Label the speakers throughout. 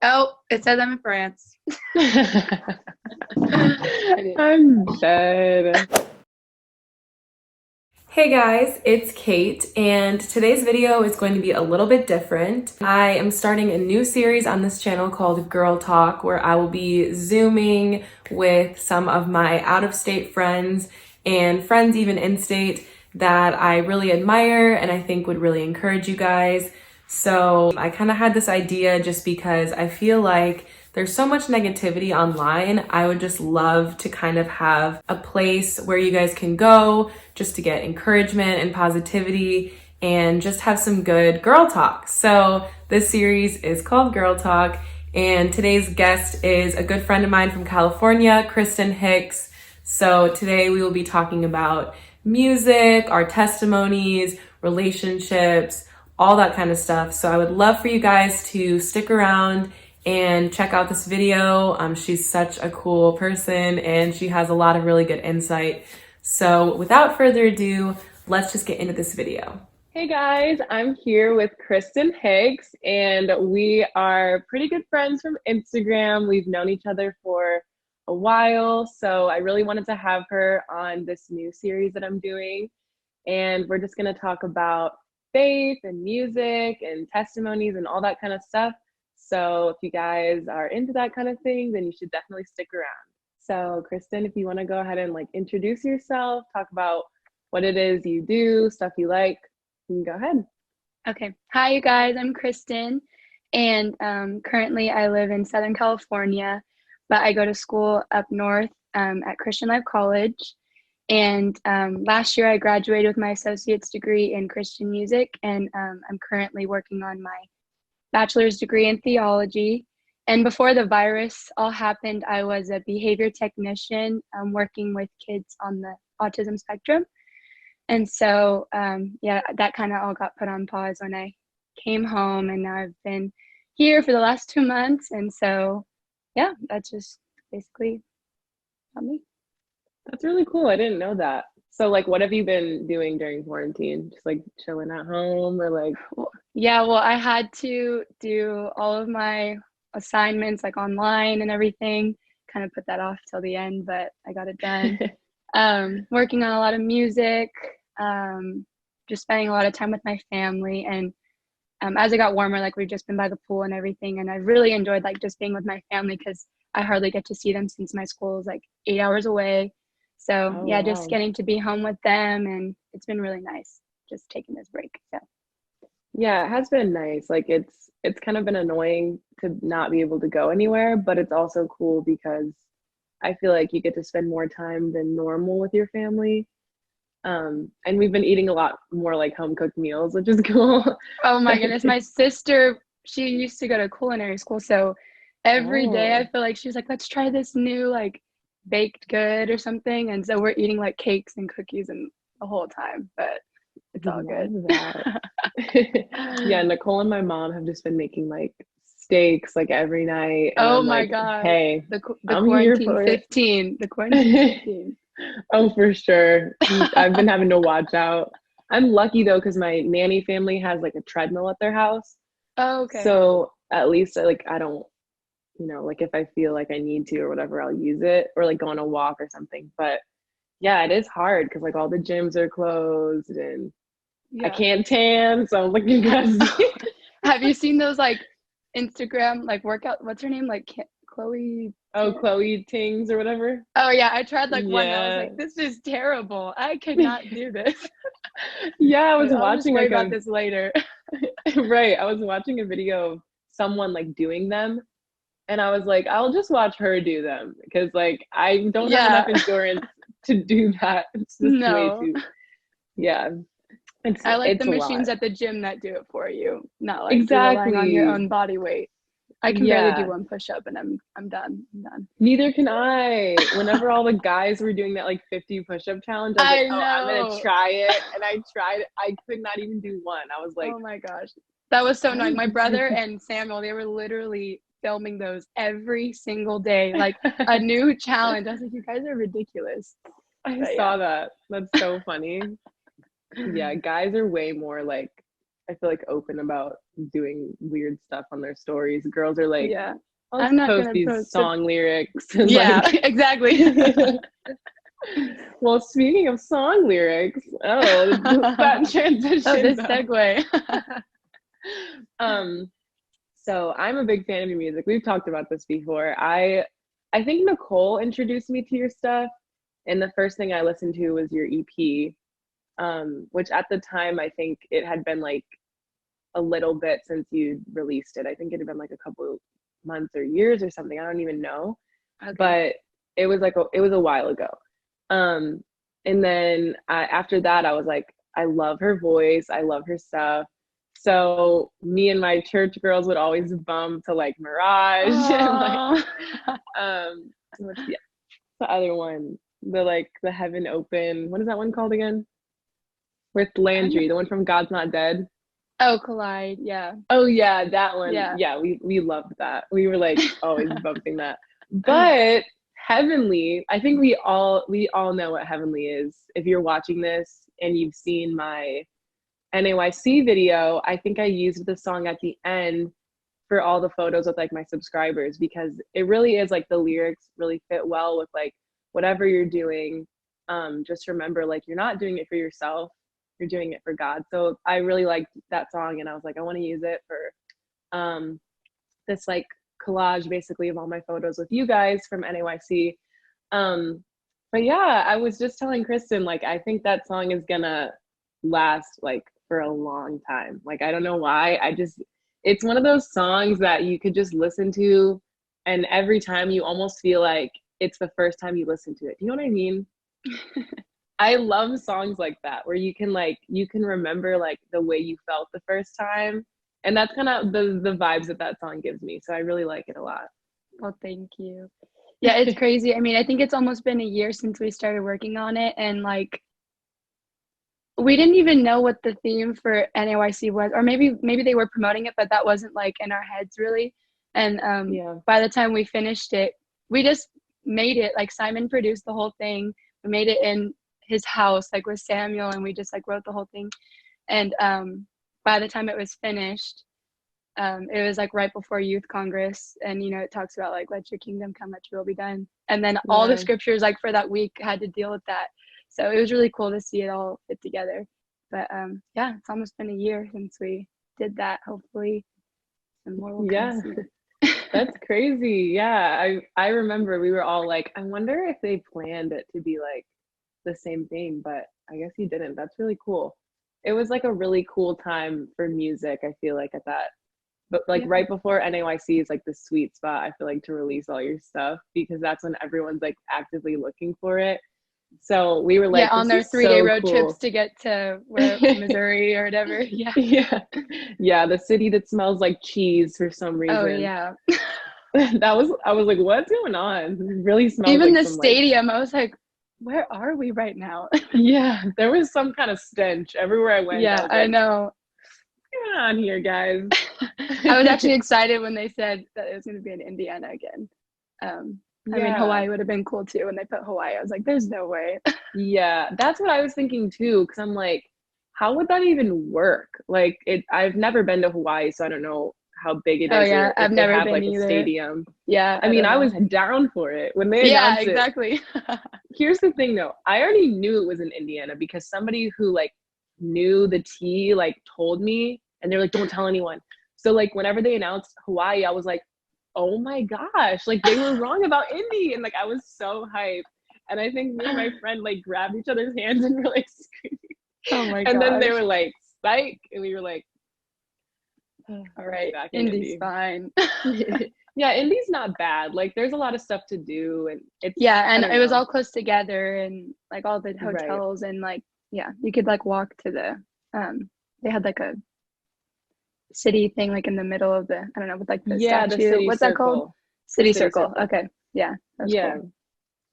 Speaker 1: Oh, it says I'm in France.
Speaker 2: I'm dead.
Speaker 3: Hey guys, it's Kate, and today's video is going to be a little bit different. I am starting a new series on this channel called Girl Talk, where I will be Zooming with some of my out-of-state friends and friends even in-state that I really admire and I think would really encourage you guys. So I kind of had this idea just because I feel like there's so much negativity online. I would just love to kind of have a place where you guys can go just to get encouragement and positivity and just have some good girl talk. So this series is called Girl Talk, and today's guest is a good friend of mine from California, Kristen Hicks. So today we will be talking about music, our testimonies, relationships, all that kind of stuff. So I would love for you guys to stick around and check out this video. She's such a cool person and she has a lot of really good insight. So without further ado, let's just get into this video.
Speaker 2: Hey guys, I'm here with Kristen Hicks, and we are pretty good friends from Instagram. We've known each other for a while, so I really wanted to have her on this new series that I'm doing. And we're just going to talk about faith and music and testimonies and all that kind of stuff. So if you guys are into that kind of thing, then you should definitely stick around. So Kristen, if you want to go ahead and introduce yourself, talk about what it is you do, stuff you like, you can go ahead.
Speaker 1: Okay. Hi, you guys. I'm Kristen, and currently I live in Southern California, but I go to school up north at Christian Life College. And last year I graduated with my associate's degree in Christian music, and I'm currently working on my bachelor's degree in theology. And before the virus all happened, I was a behavior technician working with kids on the autism spectrum. And so, that kind of all got put on pause when I came home, and now I've been here for the last 2 months. And so, yeah, that's just basically about me.
Speaker 2: That's really cool. I didn't know that. So what have you been doing during quarantine? Just chilling at home or
Speaker 1: Yeah, well, I had to do all of my assignments online and everything, kind of put that off till the end, but I got it done. Working on a lot of music, just spending a lot of time with my family. And as it got warmer, we've just been by the pool and everything. And I really enjoyed just being with my family because I hardly get to see them since my school is 8 hours away. So
Speaker 2: Oh,
Speaker 1: yeah, just
Speaker 2: wow.
Speaker 1: getting to be home with them, and it's been really nice just taking this break. So
Speaker 2: Yeah, it has been nice. It's kind of been annoying to not be able to go anywhere, but it's also cool because I feel like you get to spend more time than normal with your family. And we've been eating a lot more home cooked meals, which is cool.
Speaker 1: oh my goodness, my sister, she used to go to culinary school, so every day I
Speaker 2: Oh,
Speaker 1: feel like she's like, let's try this new baked good or something. And so we're eating cakes and cookies and the whole time, but it's all
Speaker 2: love
Speaker 1: good.
Speaker 2: that. Yeah, Nicole and my mom have just been making steaks every night, and
Speaker 1: Oh
Speaker 2: I'm
Speaker 1: my
Speaker 2: like,
Speaker 1: gosh.
Speaker 2: hey,
Speaker 1: The
Speaker 2: I'm here
Speaker 1: quarantine
Speaker 2: for it.
Speaker 1: 15. The quarantine 15.
Speaker 2: Oh, for sure. I've been having to watch out. I'm lucky though, because my nanny family has a treadmill at their house.
Speaker 1: Oh, okay.
Speaker 2: So at least I don't, if I feel like I need to or whatever, I'll use it or go on a walk or something. But yeah, it is hard because all the gyms are closed and I
Speaker 1: Yeah.
Speaker 2: can't tan. So I'm looking at
Speaker 1: Have you seen those Instagram workout? What's her name? Chloe.
Speaker 2: oh, Chloe Tings or whatever.
Speaker 1: Oh yeah, I tried one. And I was
Speaker 2: Yeah.
Speaker 1: like, this is terrible. I could not do this.
Speaker 2: Yeah, I was
Speaker 1: But I'll just
Speaker 2: watching
Speaker 1: worry about
Speaker 2: a
Speaker 1: this later.
Speaker 2: right. I was watching a video of someone doing them, and I was like, I'll just watch her do them because I don't have enough
Speaker 1: Yeah.
Speaker 2: endurance to do that. It's just way
Speaker 1: No.
Speaker 2: too, yeah. It's
Speaker 1: I like the
Speaker 2: it's a lot.
Speaker 1: machines at the gym that do it for you, not you relying on your
Speaker 2: Exactly.
Speaker 1: own body weight. I can barely do
Speaker 2: Yeah.
Speaker 1: one push up and I'm done. I'm done.
Speaker 2: Neither can I. Whenever all the guys were doing that 50 push-up challenge, I was like,
Speaker 1: I
Speaker 2: oh, I'm gonna
Speaker 1: know.
Speaker 2: try it. And I tried it. I could not even do one. I was like,
Speaker 1: Oh my gosh. That was so annoying.
Speaker 2: I'm
Speaker 1: My brother and Samuel, they were literally filming those every single day, a new challenge. I was like, you guys are ridiculous.
Speaker 2: I
Speaker 1: But yeah.
Speaker 2: saw that. That's so funny. Yeah, guys are way more I feel like open about doing weird stuff on their stories. Girls are like,
Speaker 1: Yeah.
Speaker 2: I'll
Speaker 1: I'm
Speaker 2: just
Speaker 1: not
Speaker 2: post
Speaker 1: gonna
Speaker 2: these
Speaker 1: post
Speaker 2: song lyrics and
Speaker 1: yeah,
Speaker 2: like
Speaker 1: exactly.
Speaker 2: well, speaking of song lyrics, that
Speaker 1: Oh,
Speaker 2: transition
Speaker 1: this
Speaker 2: though.
Speaker 1: segue.
Speaker 2: um so I'm a big fan of your music. We've talked about this before. I think Nicole introduced me to your stuff, and the first thing I listened to was your EP, which at the time I think it had been like a little bit since you released it. I think it had been like a couple months or years or something. I don't even know.
Speaker 1: Okay.
Speaker 2: But it was it was a while ago. Um, and then after that, I was like, I love her voice. I love her stuff. So me and my church girls would always bum to like Mirage and like what's the other one? The Heaven Open. What is that one called again? With Landry, the one from God's Not Dead.
Speaker 1: Oh, Collide, yeah.
Speaker 2: Oh yeah, that one.
Speaker 1: Yeah.
Speaker 2: Yeah, we loved that. We were like always bumping that. But Heavenly, I think we all know what Heavenly is. If you're watching this and you've seen my NAYC video, I think I used the song at the end for all the photos with like my subscribers, because it really is like the lyrics really fit well with like whatever you're doing. Just remember, like, you're not doing it for yourself, you're doing it for God. So I really liked that song, and I was like, I want to use it for this like collage basically of all my photos with you guys from NAYC. But yeah, I was just telling Kristen, like, I think that song is gonna last like for a long time. Like, I don't know why. It's one of those songs that you could just listen to, and every time you almost feel like it's the first time you listen to it. Do you know what I mean? I love songs like that where you can remember like the way you felt the first time. And that's kind of the vibes that song gives me. So I really like it a lot.
Speaker 1: Well, thank you. Yeah, it's crazy. I mean, I think it's almost been a year since we started working on it, and like we didn't even know what the theme for NAYC was, or maybe they were promoting it, but that wasn't like in our heads really. And by the time we finished it, we just made it. Like, Simon produced the whole thing. We made it in his house, like with Samuel, and we just like wrote the whole thing. And by the time it was finished, it was like right before Youth Congress, and it talks about like, let your kingdom come, let your will be done. And then all the scriptures like for that week had to deal with that. So it was really cool to see it all fit together. But yeah, it's almost been a year since we did that. Hopefully some more will come soon.
Speaker 2: That's crazy. Yeah, I remember we were all like, I wonder if they planned it to be like the same thing, but I guess he didn't. That's really cool. It was like a really cool time for music, I feel like, at that. But like right before NAYC is like the sweet spot, I feel like, to release all your stuff, because that's when everyone's like actively looking for it. So we were like,
Speaker 1: on their 3-day road trips to get to Missouri or whatever.
Speaker 2: Yeah, the city that smells like cheese for some reason.
Speaker 1: Oh yeah.
Speaker 2: I was like, what's going on? It really smells
Speaker 1: even
Speaker 2: like
Speaker 1: the stadium. I was like, where are we right now?
Speaker 2: Yeah, there was some kind of stench everywhere I went.
Speaker 1: Yeah, I know.
Speaker 2: What's going on here, guys?
Speaker 1: I was actually excited when they said that it was going to be in Indiana again. I mean, Hawaii would have been cool too. When they put Hawaii, I was like, there's no way.
Speaker 2: Yeah, that's what I was thinking too, because I'm like, how would that even work? Like, I've never been to Hawaii, so I don't know how big it is.
Speaker 1: Oh yeah, I've never been
Speaker 2: like
Speaker 1: either.
Speaker 2: A stadium.
Speaker 1: Yeah,
Speaker 2: I mean, I was down for it when they announced
Speaker 1: exactly.
Speaker 2: Here's the thing though, I already knew it was in Indiana because somebody who like knew the tea like told me, and they're like, don't tell anyone. So like whenever they announced Hawaii, I was like, oh my gosh, like they were wrong about Indy, and like I was so hyped. And I think me and my friend like grabbed each other's hands and were like screaming.
Speaker 1: Oh my god.
Speaker 2: And then they were like, psych, and we were like,
Speaker 1: all right, Indy's fine.
Speaker 2: Yeah, Indy's not bad. Like, there's a lot of stuff to do, and it's
Speaker 1: and it was all close together, and like all the hotels, and like you could like walk to the they had like a city thing like in the middle of the, I don't know, with like the statue.
Speaker 2: The city
Speaker 1: What's
Speaker 2: circle.
Speaker 1: That called? City circle. Okay. Yeah. Cool.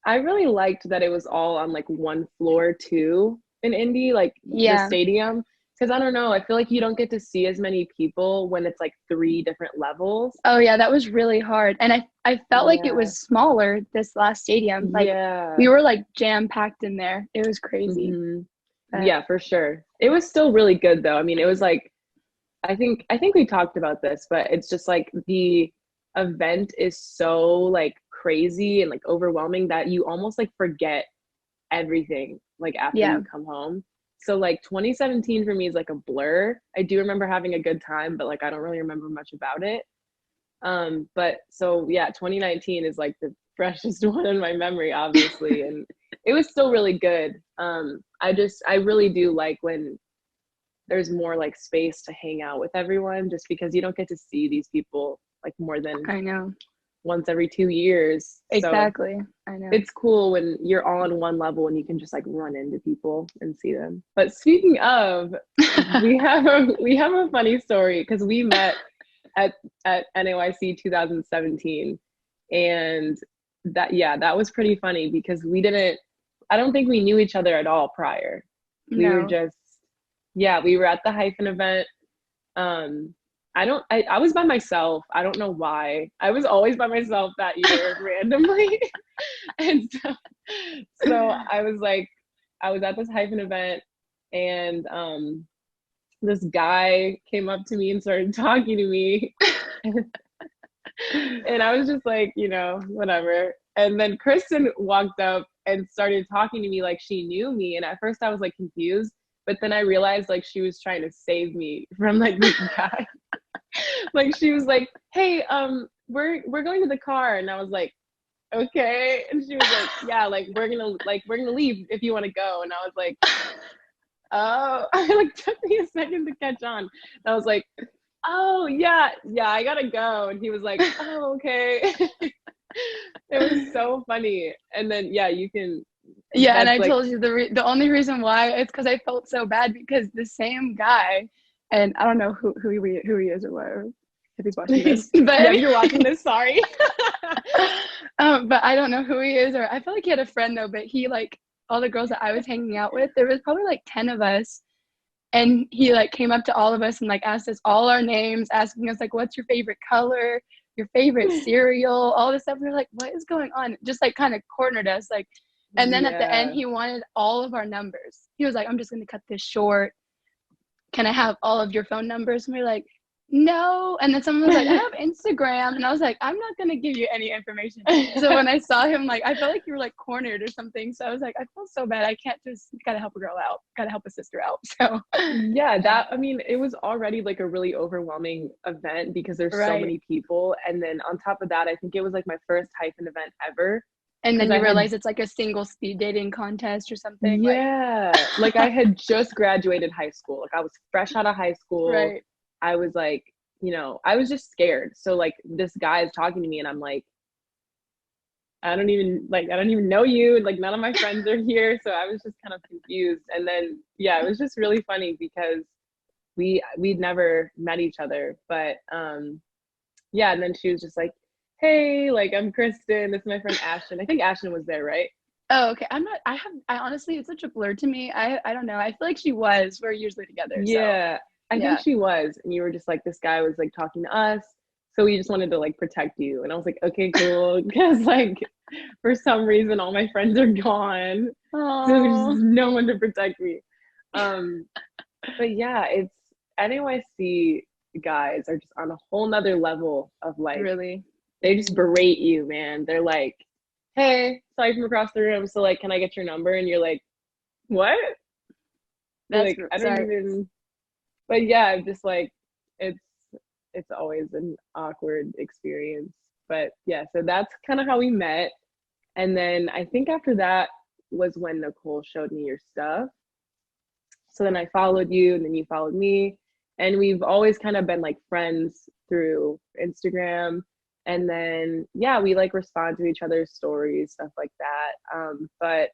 Speaker 2: I really liked that it was all on like one floor too in Indy, like the stadium. Because I don't know, I feel like you don't get to see as many people when it's like 3 different levels.
Speaker 1: Oh yeah, that was really hard. And I felt like it was smaller this last stadium. Like we were like jam packed in there. It was crazy.
Speaker 2: Yeah, for sure. It was still really good though. I mean, it was like I think we talked about this, but it's just like the event is so like crazy and like overwhelming that you almost like forget everything like after
Speaker 1: Yeah,
Speaker 2: you come home. So like 2017 for me is like a blur. I do remember having a good time, but like I don't really remember much about it. But so yeah, 2019 is like the freshest one in my memory, obviously, and it was still really good. I really do like when there's more like space to hang out with everyone, just because you don't get to see these people like more than
Speaker 1: I know.
Speaker 2: once every 2 years. So
Speaker 1: Exactly. I know.
Speaker 2: it's cool when you're all on one level and you can just like run into people and see them. But speaking of, we have a funny story because we met at NAYC 2017, and that was pretty funny because we didn't I don't think we knew each other at all prior. We were
Speaker 1: No.
Speaker 2: just yeah, we were at the hyphen event. I was by myself. I don't know why. I was always by myself that year randomly. And so I was at this hyphen event, and this guy came up to me and started talking to me. And I was just like, whatever. And then Kristen walked up and started talking to me like she knew me. And at first I was like confused, but then I realized like she was trying to save me from like this guy. Like she was like, "Hey, we're going to the car," and I was like, "Okay." And she was like, "Yeah, like we're gonna leave if you want to go." And I was like, "Oh," I like took me a second to catch on. And I was like, "Oh yeah, yeah, I gotta go." And he was like, "Oh, okay." It was so funny. And then yeah, you can.
Speaker 1: Yeah, and
Speaker 2: That's
Speaker 1: I
Speaker 2: like
Speaker 1: told you the only reason why it's because I felt so bad because the same guy, and I don't know who he is or whatever if he's watching this,
Speaker 2: yeah.
Speaker 1: but
Speaker 2: If you're watching this, sorry.
Speaker 1: but I don't know who he is, or I feel like he had a friend though, but he like all the girls that I was hanging out with, there was probably like 10 of us, and he like came up to all of us and like asked us all our names, asking us like what's your favorite color, your favorite cereal, all this stuff. We were like, what is going on? Just like kind of cornered us like, and then at the end
Speaker 2: Yeah.
Speaker 1: he wanted all of our numbers. He was like, I'm just going to cut this short, can I have all of your phone numbers? And we are like, no. And then someone was like, I have Instagram. And I was like, I'm not going to give you any information. So when I saw him, like, I felt like you were like cornered or something. So I was like, I feel so bad. I can't just, gotta help a girl out, gotta help a sister out. So,
Speaker 2: Yeah, I mean, it was already like a really overwhelming event because there's so
Speaker 1: right.
Speaker 2: many people. And then on top of that, I think it was like my first hyphen event ever.
Speaker 1: And
Speaker 2: Because
Speaker 1: then
Speaker 2: I
Speaker 1: you
Speaker 2: had,
Speaker 1: realize it's like a single speed dating contest or something. Like,
Speaker 2: yeah, like I had just graduated high school. Like I was fresh out of high school.
Speaker 1: right.
Speaker 2: I was like, I was just scared. So like this guy is talking to me and I'm like, I don't even know you. And like none of my friends are here. So I was just kind of confused. And then yeah, it was just really funny because we'd never met each other. But yeah, and then she was just like, "Hey, like I'm Kristen. This is my friend Ashton." I think Ashton was there, right?
Speaker 1: Oh, okay. I'm not, I honestly, it's such a blur to me. I don't know. I feel like she was, we're usually together. So,
Speaker 2: Yeah, I think
Speaker 1: yeah.
Speaker 2: she was. And you were just like, this guy was like talking to us. So we just wanted to like protect you. And I was like, okay, cool. Because like for some reason all my friends are gone. So there's just
Speaker 1: Oh,
Speaker 2: no one to protect me. Um, but yeah, it's NYC guys are just on a whole nother level of like
Speaker 1: really?
Speaker 2: they just berate you, man. They're like, "Hey, saw you from across the room, so like, can I get your number?" And you're like, "What?" You're
Speaker 1: That's
Speaker 2: like, "I don't
Speaker 1: sorry.
Speaker 2: even." But yeah, just like it's it's always an awkward experience. But yeah, so that's kind of how we met. And then I think after that was when Nicole showed me your stuff. So then I followed you, and then you followed me, and we've always kind of been like friends through Instagram. And then yeah, we like respond to each other's stories, stuff like that. But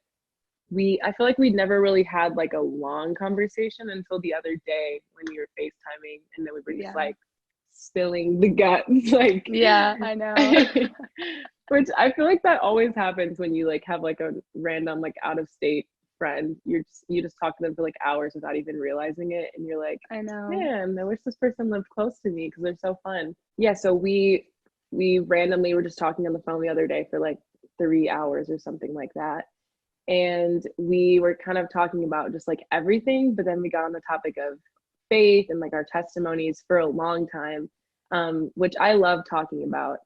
Speaker 2: I feel like we'd never really had like a long conversation until the other day when we were FaceTiming, and then we were just
Speaker 1: Yeah.
Speaker 2: like spilling the guts, like
Speaker 1: Yeah, I know.
Speaker 2: which I feel like that always happens when you like have like a random like out of state friend. You just talk to them for like hours without even realizing it, and you're like,
Speaker 1: I know.
Speaker 2: man, I wish this person lived close to me because they're so fun. Yeah, so we randomly were just talking on the phone the other day for like 3 hours or something like that, and we were kind of talking about just like everything, but then we got on the topic of faith and like our testimonies for a long time, which I love talking about.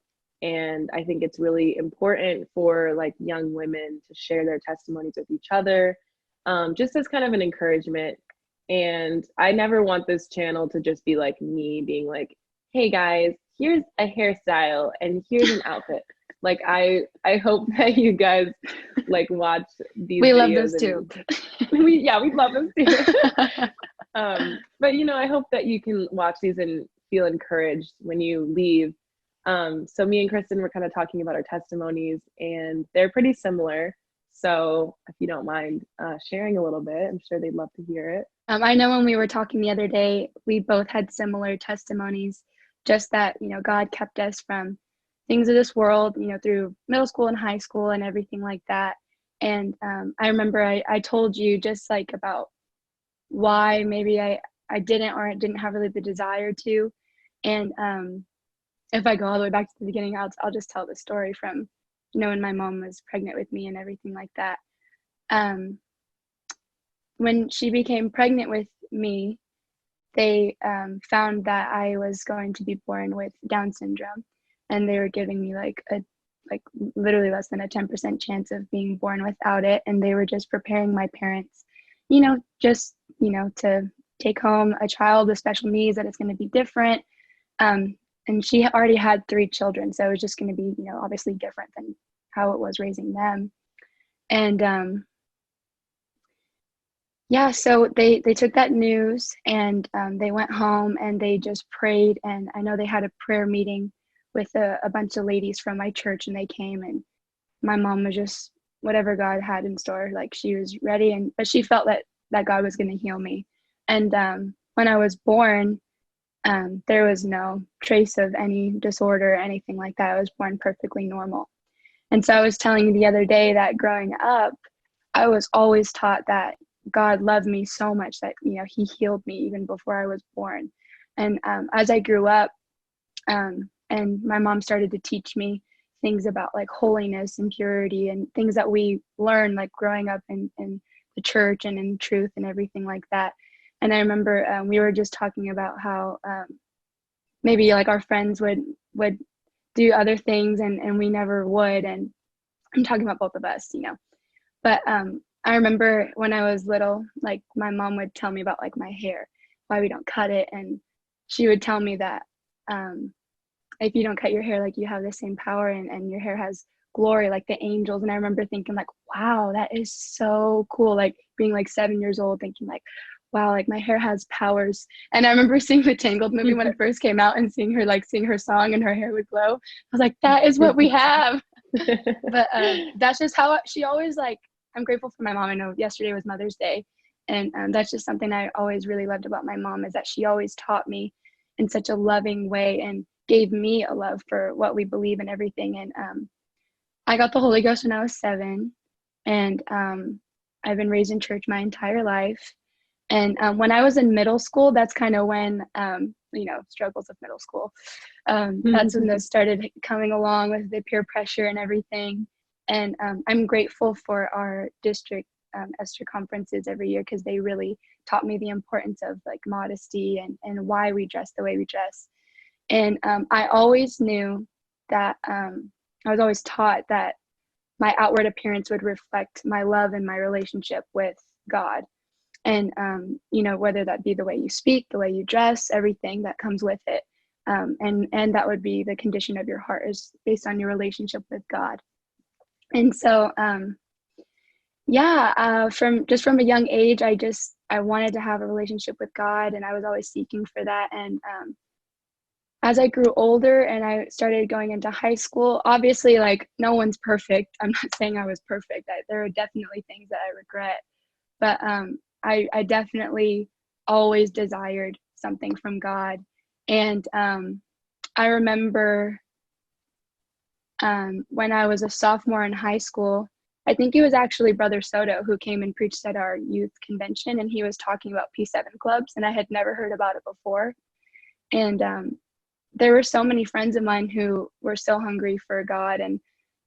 Speaker 2: And I think it's really important for like young women to share their testimonies with each other, just as kind of an encouragement. And I never want this channel to just be like me being like, hey guys, here's a hairstyle and here's an outfit. Like I hope that you guys like watch these
Speaker 1: We love
Speaker 2: videos
Speaker 1: those too.
Speaker 2: we love them too. But you know, I hope that you can watch these and feel encouraged when you leave. So me and Kristen were kind of talking about our testimonies, and they're pretty similar. So if you don't mind sharing a little bit, I'm sure they'd love to hear it.
Speaker 1: I know when we were talking the other day, we both had similar testimonies, just that, God kept us from things of this world, through middle school and high school and everything like that. And I remember I told you just like about why maybe I didn't have really the desire to. And if I go all the way back to the beginning, I'll just tell the story from, when my mom was pregnant with me and everything like that. When she became pregnant with me, they found that I was going to be born with Down syndrome, and they were giving me like literally less than a 10% chance of being born without it, and they were just preparing my parents, to take home a child with special needs, that it's going to be different. And she already had 3 children, so it was just going to be, obviously different than how it was raising them. And yeah, so they took that news, and they went home and they just prayed. And I know they had a prayer meeting with a bunch of ladies from my church, and they came, and my mom was just whatever God had in store. Like, she was ready, but she felt that God was going to heal me. And when I was born, there was no trace of any disorder or anything like that. I was born perfectly normal. And so I was telling you the other day that growing up, I was always taught that God loved me so much that, he healed me even before I was born. And as I grew up, and my mom started to teach me things about like holiness and purity and things that we learn like growing up in the church and in truth and everything like that. And I remember we were just talking about how maybe like our friends would do other things, and we never would. And I'm talking about both of us, But I remember when I was little, like my mom would tell me about like my hair, why we don't cut it. And she would tell me that if you don't cut your hair, like you have the same power, and your hair has glory like the angels. And I remember thinking like, wow, that is so cool. Like being like 7 years old, thinking like, wow, like my hair has powers. And I remember seeing the Tangled movie when it first came out, and seeing her like sing her song and her hair would glow. I was like, that is what we have. But that's just how she always like, I'm grateful for my mom. I know yesterday was Mother's Day, and that's just something I always really loved about my mom, is that she always taught me in such a loving way and gave me a love for what we believe in everything. And I got the Holy Ghost when I was 7, and I've been raised in church my entire life. And when I was in middle school, that's kind of when, struggles of middle school. That's when those started coming along with the peer pressure and everything. And I'm grateful for our district Esther conferences every year, because they really taught me the importance of like modesty and why we dress the way we dress. And I always knew that I was always taught that my outward appearance would reflect my love and my relationship with God. And whether that be the way you speak, the way you dress, everything that comes with it, and that would be the condition of your heart, is based on your relationship with God. And so from a young age, I wanted to have a relationship with God, and I was always seeking for that. And as I grew older and I started going into high school, obviously, like, no one's perfect. I'm not saying I was perfect. There are definitely things that I regret, but I definitely always desired something from God. And I remember when I was a sophomore in high school, I think it was actually Brother Soto who came and preached at our youth convention, and he was talking about P7 clubs, and I had never heard about it before. And there were so many friends of mine who were so hungry for God. And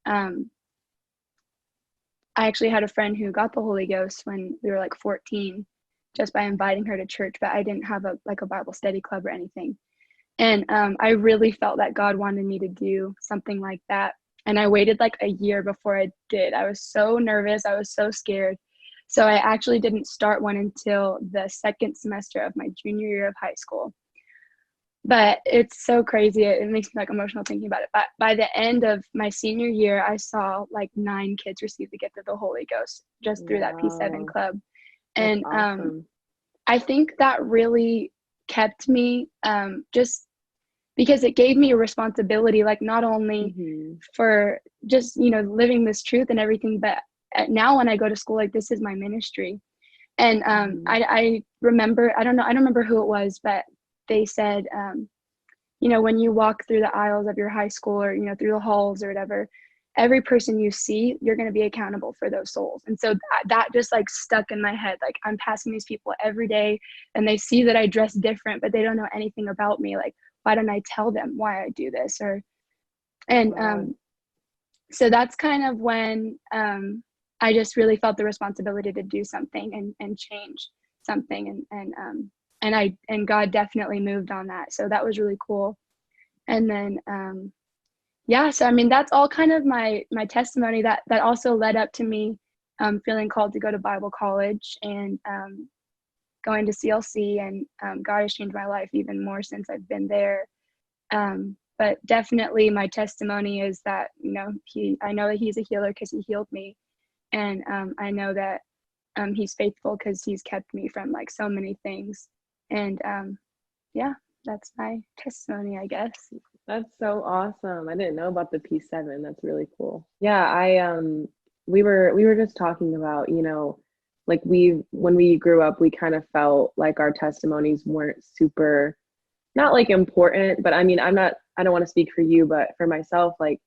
Speaker 1: I actually had a friend who got the Holy Ghost when we were like 14. just by inviting her to church, but I didn't have a Bible study club or anything. And I really felt that God wanted me to do something like that. And I waited like a year before I did. I was so nervous. I was so scared. So I actually didn't start one until the second semester of my junior year of high school. But it's so crazy. It makes me like emotional thinking about it. But by the end of my senior year, I saw like 9 kids receive the gift of the Holy Ghost just through that P7
Speaker 2: Wow,
Speaker 1: club.
Speaker 2: that's
Speaker 1: And
Speaker 2: awesome.
Speaker 1: I think that really kept me just because it gave me a responsibility, like not only
Speaker 2: Mm-hmm.
Speaker 1: for just, living this truth and everything, but now when I go to school, like this is my ministry. And
Speaker 2: Mm-hmm.
Speaker 1: I remember, I don't remember who it was, but they said, when you walk through the aisles of your high school or, through the halls or whatever, every person you see, you're going to be accountable for those souls. And so that just like stuck in my head. Like I'm passing these people every day and they see that I dress different, but they don't know anything about me. Like, why don't I tell them why I do this? And
Speaker 2: God.
Speaker 1: so that's kind of when I just really felt the responsibility to do something and change something. And God definitely moved on that. So that was really cool. And then, yeah, so I mean, that's all kind of my testimony that also led up to me feeling called to go to Bible college and going to CLC, and God has changed my life even more since I've been there. But definitely my testimony is that, I know that he's a healer because he healed me. And I know that he's faithful because he's kept me from like so many things. And yeah, that's my testimony, I guess.
Speaker 2: That's so awesome. I didn't know about the P7. That's really cool. Yeah, we were just talking about, like when we grew up, we kind of felt like our testimonies weren't super, not like important, but I mean, I don't want to speak for you, but for myself, like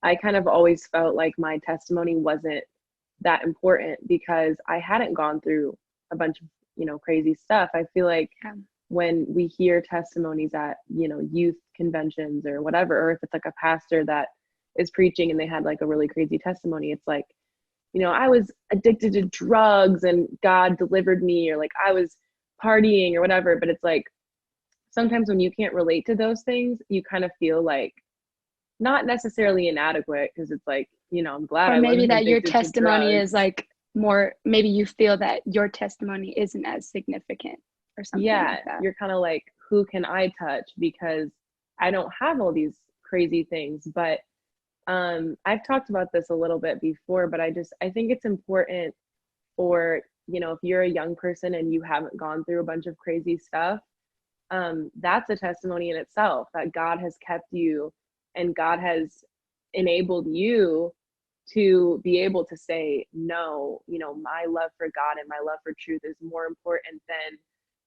Speaker 2: I kind of always felt like my testimony wasn't that important because I hadn't gone through a bunch of, crazy stuff. I feel like
Speaker 1: Yeah.
Speaker 2: when we hear testimonies at, youth conventions or whatever, or if it's like a pastor that is preaching and they had like a really crazy testimony, it's like, I was addicted to drugs and God delivered me, or like I was partying or whatever. But it's like sometimes when you can't relate to those things, you kind of feel like not necessarily inadequate because it's like, I'm glad
Speaker 1: Or
Speaker 2: I
Speaker 1: maybe
Speaker 2: wasn't
Speaker 1: that your
Speaker 2: addicted to
Speaker 1: testimony is
Speaker 2: drugs.
Speaker 1: like more, maybe you feel that your testimony isn't as significant or something
Speaker 2: Yeah,
Speaker 1: like that.
Speaker 2: you're kind of like, who can I touch? Because I don't have all these crazy things. But I've talked about this a little bit before, but I think it's important for, if you're a young person and you haven't gone through a bunch of crazy stuff, that's a testimony in itself that God has kept you and God has enabled you to be able to say, no, my love for God and my love for truth is more important than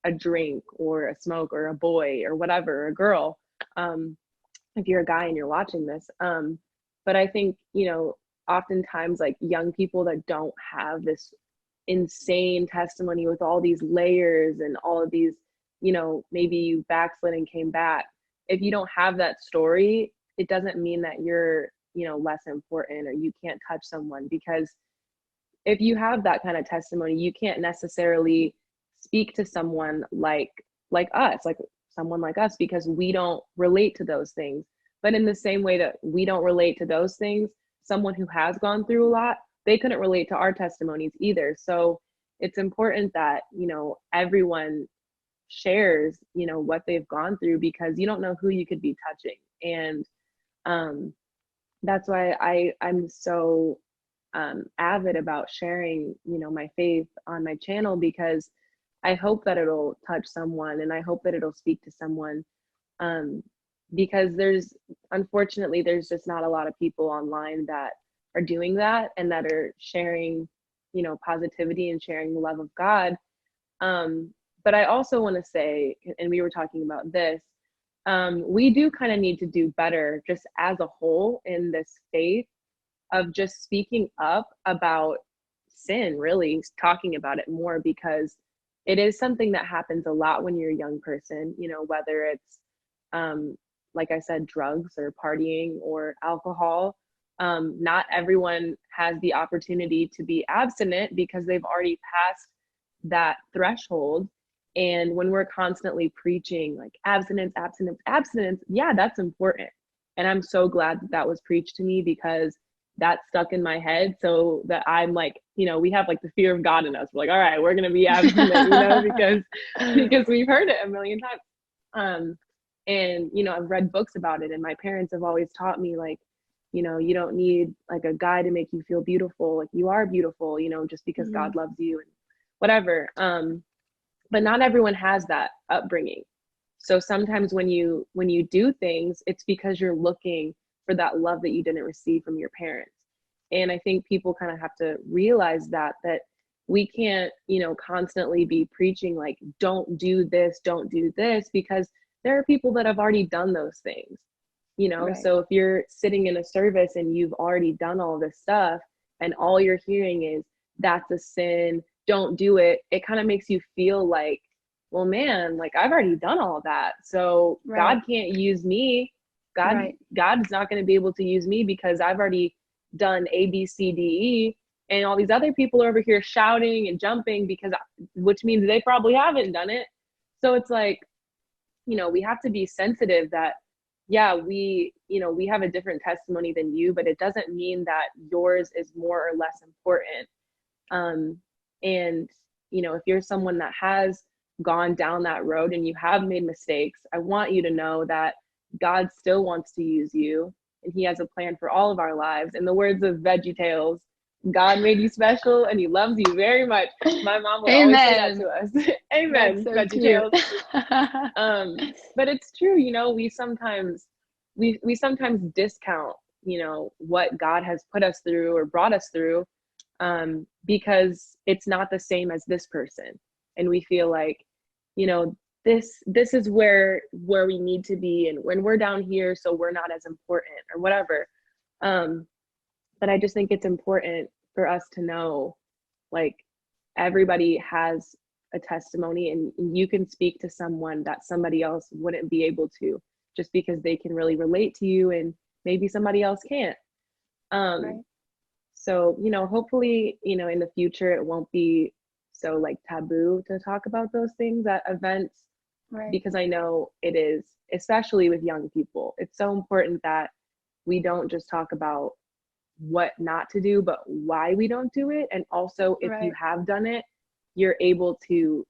Speaker 2: a drink or a smoke or a boy or whatever, a girl. Um, if you're a guy and you're watching this. But I think, oftentimes like young people that don't have this insane testimony with all these layers and all of these, maybe you backslid and came back. If you don't have that story, it doesn't mean that you're, less important or you can't touch someone, because if you have that kind of testimony, you can't necessarily speak to someone like us, like someone like us, because we don't relate to those things. But in the same way that we don't relate to those things, someone who has gone through a lot, they couldn't relate to our testimonies either. So it's important that, everyone shares, what they've gone through, because you don't know who you could be touching. And um, that's why I'm so avid about sharing, my faith on my channel, because I hope that it'll touch someone and I hope that it'll speak to someone. Um, because unfortunately, there's just not a lot of people online that are doing that and that are sharing, positivity and sharing the love of God. But I also want to say, and we were talking about this, we do kind of need to do better just as a whole in this faith of just speaking up about sin, really talking about it more, because it is something that happens a lot when you're a young person, whether it's, like I said, drugs or partying or alcohol. Not everyone has the opportunity to be abstinent because they've already passed that threshold. And when we're constantly preaching like abstinence, abstinence, abstinence, yeah, that's important. And I'm so glad that that was preached to me, because that stuck in my head, so that I'm like, we have like the fear of God in us. We're like, all right, we're going to be abstinent, because we've heard it a million times. And, I've read books about it, and my parents have always taught me, like, you don't need like a guy to make you feel beautiful. Like, you are beautiful, just because God loves you and whatever. But not everyone has that upbringing. So sometimes when you do things, it's because you're looking for that love that you didn't receive from your parents. And I think people kind of have to realize that we can't, constantly be preaching like, don't do this, because there are people that have already done those things,
Speaker 1: Right.
Speaker 2: So if you're sitting in a service and you've already done all this stuff, and all you're hearing is, that's a sin, don't do it, it kind of makes you feel like, well, man, like, I've already done all that, so
Speaker 1: Right.
Speaker 2: God can't use me.
Speaker 1: Right.
Speaker 2: God's not going to be able to use me, because I've already done A, B, C, D, E, and all these other people are over here shouting and jumping, which means they probably haven't done it. So it's like, we have to be sensitive that, yeah, we have a different testimony than you, but it doesn't mean that yours is more or less important. And if you're someone that has gone down that road and you have made mistakes, I want you to know that God still wants to use you, and he has a plan for all of our lives. In the words of VeggieTales, God made you special and he loves you very much. My mom would always say that to us.
Speaker 1: That's
Speaker 2: Amen,
Speaker 1: so cute.
Speaker 2: VeggieTales. But it's true, we sometimes discount, what God has put us through or brought us through, because it's not the same as this person. And we feel like, this is where we need to be, and when we're down here, so we're not as important or whatever. But I just think it's important for us to know, like, everybody has a testimony, and you can speak to someone that somebody else wouldn't be able to, just because they can really relate to you and maybe somebody else can't.
Speaker 1: Right.
Speaker 2: So, hopefully, in the future, it won't be so like taboo to talk about those things at events,
Speaker 1: Right.
Speaker 2: because I know it is, especially with young people. It's so important that we don't just talk about what not to do, but why we don't do it. And also, if you
Speaker 1: Right.
Speaker 2: have done it, you're able to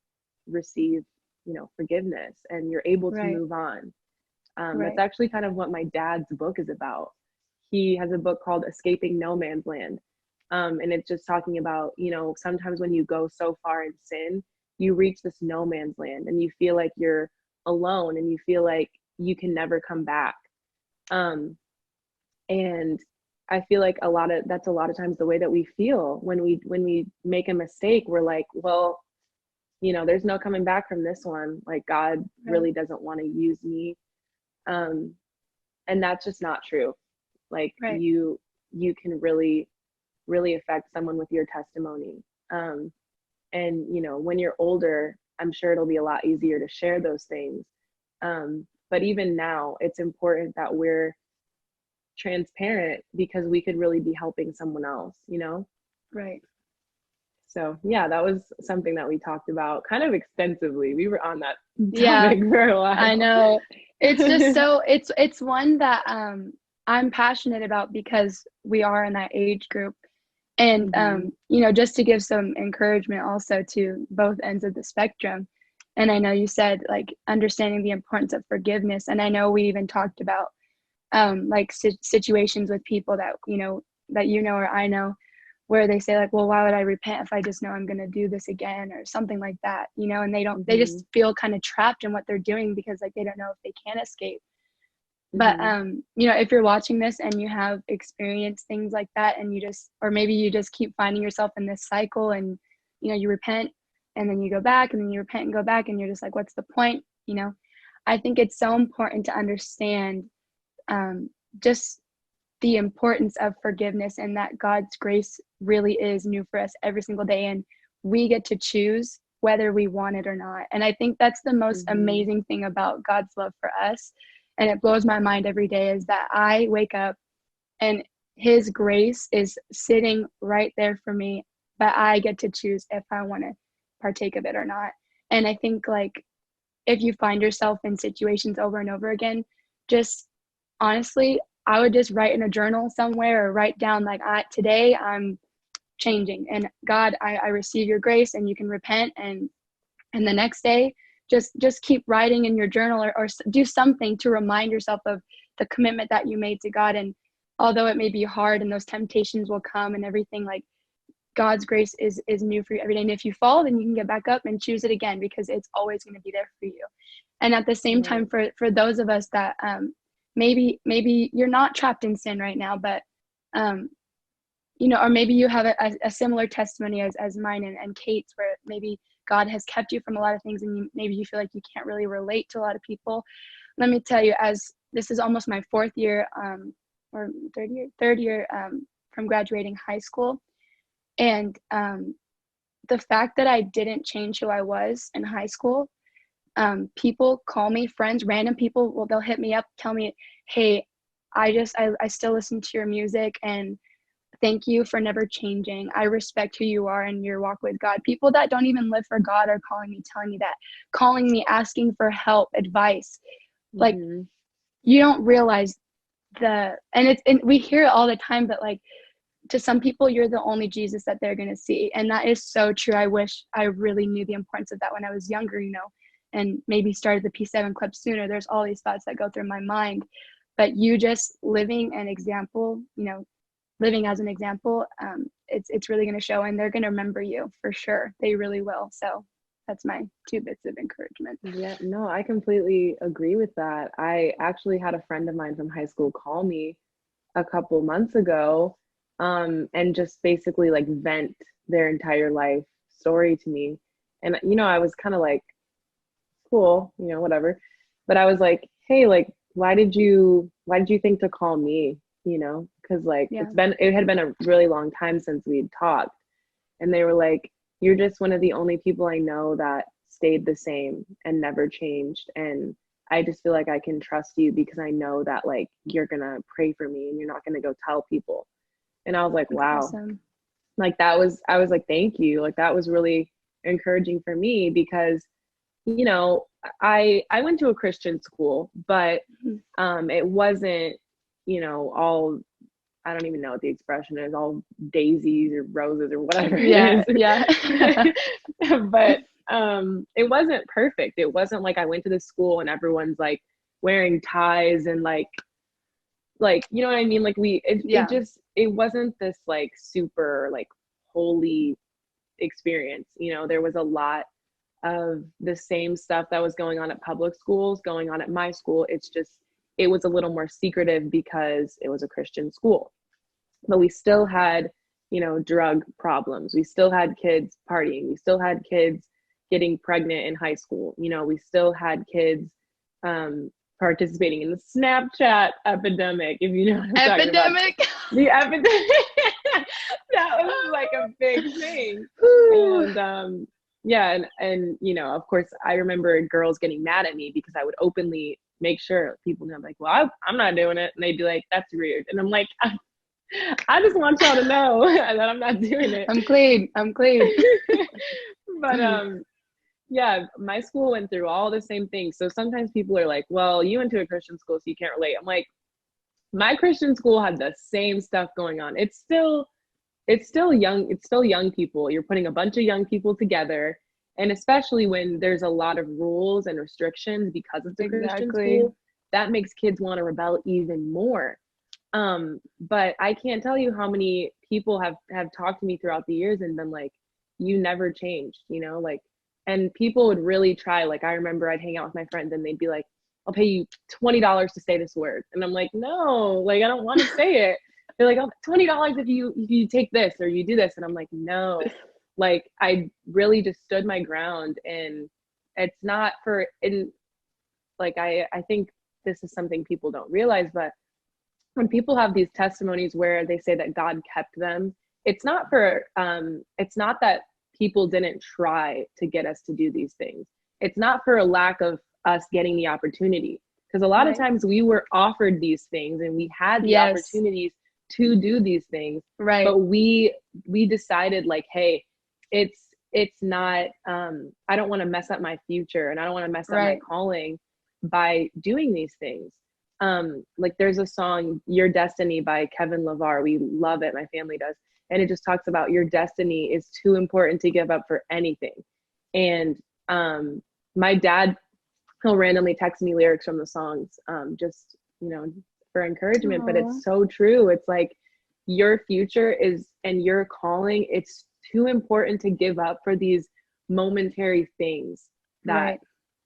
Speaker 2: receive, forgiveness, and you're able to
Speaker 1: Right.
Speaker 2: move on. That's
Speaker 1: Right.
Speaker 2: actually kind of what my dad's book is about. He has a book called Escaping No Man's Land. And it's just talking about, sometimes when you go so far in sin, you reach this no man's land, and you feel like you're alone, and you feel like you can never come back. And I feel like that's a lot of times the way that we feel when we make a mistake. We're like, well, there's no coming back from this one. Like, God
Speaker 1: Right.
Speaker 2: really doesn't want to use me. And that's just not true. Like,
Speaker 1: Right.
Speaker 2: you can really, really affect someone with your testimony. And when you're older, I'm sure it'll be a lot easier to share those things. But even now, it's important that we're transparent, because we could really be helping someone else.
Speaker 1: Right.
Speaker 2: So yeah, that was something that we talked about kind of extensively. We were on that
Speaker 1: Yeah,
Speaker 2: topic for a
Speaker 1: I
Speaker 2: while.
Speaker 1: know. It's just so it's one that I'm passionate about, because we are in that age group. And
Speaker 2: Mhm.
Speaker 1: just to give some encouragement also to both ends of the spectrum. And I know you said like understanding the importance of forgiveness, and I know we even talked about like situations with people that or I know, where they say like, well, why would I repent if I just know I'm going to do this again, or something like that, and they just
Speaker 2: Mhm.
Speaker 1: feel kind of trapped in what they're doing, because like they don't know if they can escape. But
Speaker 2: Mhm.
Speaker 1: if you're watching this and you have experienced things like that, and or maybe you just keep finding yourself in this cycle, and you repent and then you go back, and then you repent and go back, and you're just like, what's the point? I think it's so important to understand just the importance of forgiveness, and that God's grace really is new for us every single day, and we get to choose whether we want it or not. And I think that's the most
Speaker 2: Mhm.
Speaker 1: amazing thing about God's love for us. And it blows my mind every day, is that I wake up and his grace is sitting right there for me, but I get to choose if I want to partake of it or not. And I think like if you find yourself in situations over and over again, just honestly, I would just write in a journal somewhere or write down like, today I'm changing, and God, I receive your grace, and you can repent, and the next day just keep writing in your journal, or do something to remind yourself of the commitment that you made to God. And although it may be hard and those temptations will come and everything, like God's grace is new for you every day. And if you fall, then you can get back up and choose it again, because it's always going to be there for you. And at the same time, for those of us that maybe you're not trapped in sin right now, but or maybe you have a similar testimony as mine and Kate's, where maybe God has kept you from a lot of things, and maybe you feel like you can't really relate to a lot of people. Let me tell you, as this is almost my fourth year or third year from graduating high school, and the fact that I didn't change who I was in high school, people call me, friends, random people, they'll hit me up, tell me, hey, I still listen to your music, and thank you for never changing. I respect who you are in your walk with God. People that don't even live for God are calling me, telling me that, calling me, asking for help, advice. Like, you don't realize and we hear it all the time, but like, to some people, you're the only Jesus that they're going to see. And that is so true. I wish I really knew the importance of that when I was younger, and maybe started the P7 Club sooner. There's all these thoughts that go through my mind, but you just living an example, living as an example, it's really going to show, and they're going to remember you for sure. They really will. So that's my 2 bits of encouragement.
Speaker 2: Yeah, no, I completely agree with that. I actually had a friend of mine from high school call me a couple months ago, and just basically like vent their entire life story to me. And, I was kind of like, cool, whatever. But I was like, hey, like, why did you think to call me? Because like, it had been a really long time since we'd talked. And they were like, you're just one of the only people I know that stayed the same and never changed. And I just feel like I can trust you because I know that like, you're going to pray for me and you're not going to go tell people. And I was like, wow.
Speaker 1: Awesome.
Speaker 2: Like I was like, thank you. Like that was really encouraging for me because, I went to a Christian school, but it wasn't, all, I don't even know what the expression is, all daisies or roses or whatever.
Speaker 1: Yeah.
Speaker 2: But it wasn't perfect. It wasn't like I went to the school and everyone's like wearing ties and like you know what I mean? Like it wasn't this like super like holy experience. There was a lot of the same stuff that was going on at public schools going on at my school. It was a little more secretive because it was a Christian school, but we still had, drug problems. We still had kids partying. We still had kids getting pregnant in high school. We still had kids, participating in the Snapchat epidemic, if you know what I'm talking about. The epidemic. That was like a big thing. And yeah, and of course I remember girls getting mad at me because I would openly make sure people know, I'm like, well, I'm not doing it. And they'd be like, that's weird. And I'm like, I just want y'all to know that I'm not doing it.
Speaker 1: I'm clean.
Speaker 2: But yeah, my school went through all the same things. So sometimes people are like, well, you went to a Christian school, so you can't relate. I'm like, my Christian school had the same stuff going on. It's still young people. You're putting a bunch of young people together. And especially when there's a lot of rules and restrictions because it's a Christian school, that makes kids want to rebel even more. But I can't tell you how many people have talked to me throughout the years and been like, you never changed, and people would really try. Like, I remember I'd hang out with my friends and they'd be like, I'll pay you $20 to say this word. And I'm like, no, like, I don't want to say it. They're like, oh, $20 if you take this or you do this. And I'm like, no, like, I really just stood my ground. And it's not for, like, I think this is something people don't realize, but when people have these testimonies where they say that God kept them, it's not that people didn't try to get us to do these things. It's not for a lack of us getting the opportunity, because a lot of times we were offered these things and we had the opportunities to do these things, but we decided like, hey, it's it's not, I don't want to mess up my future, and I don't want to mess up my
Speaker 1: Right.
Speaker 2: calling by doing these things. Like there's a song, Your Destiny by Kevin LeVar. We love it. My family does. And it just talks about your destiny is too important to give up for anything. And my dad, he'll randomly text me lyrics from the songs, just, for encouragement, but
Speaker 1: Aw.
Speaker 2: it's so true. It's like your future is, and your calling, it's too important to give up for these momentary things that
Speaker 1: Right.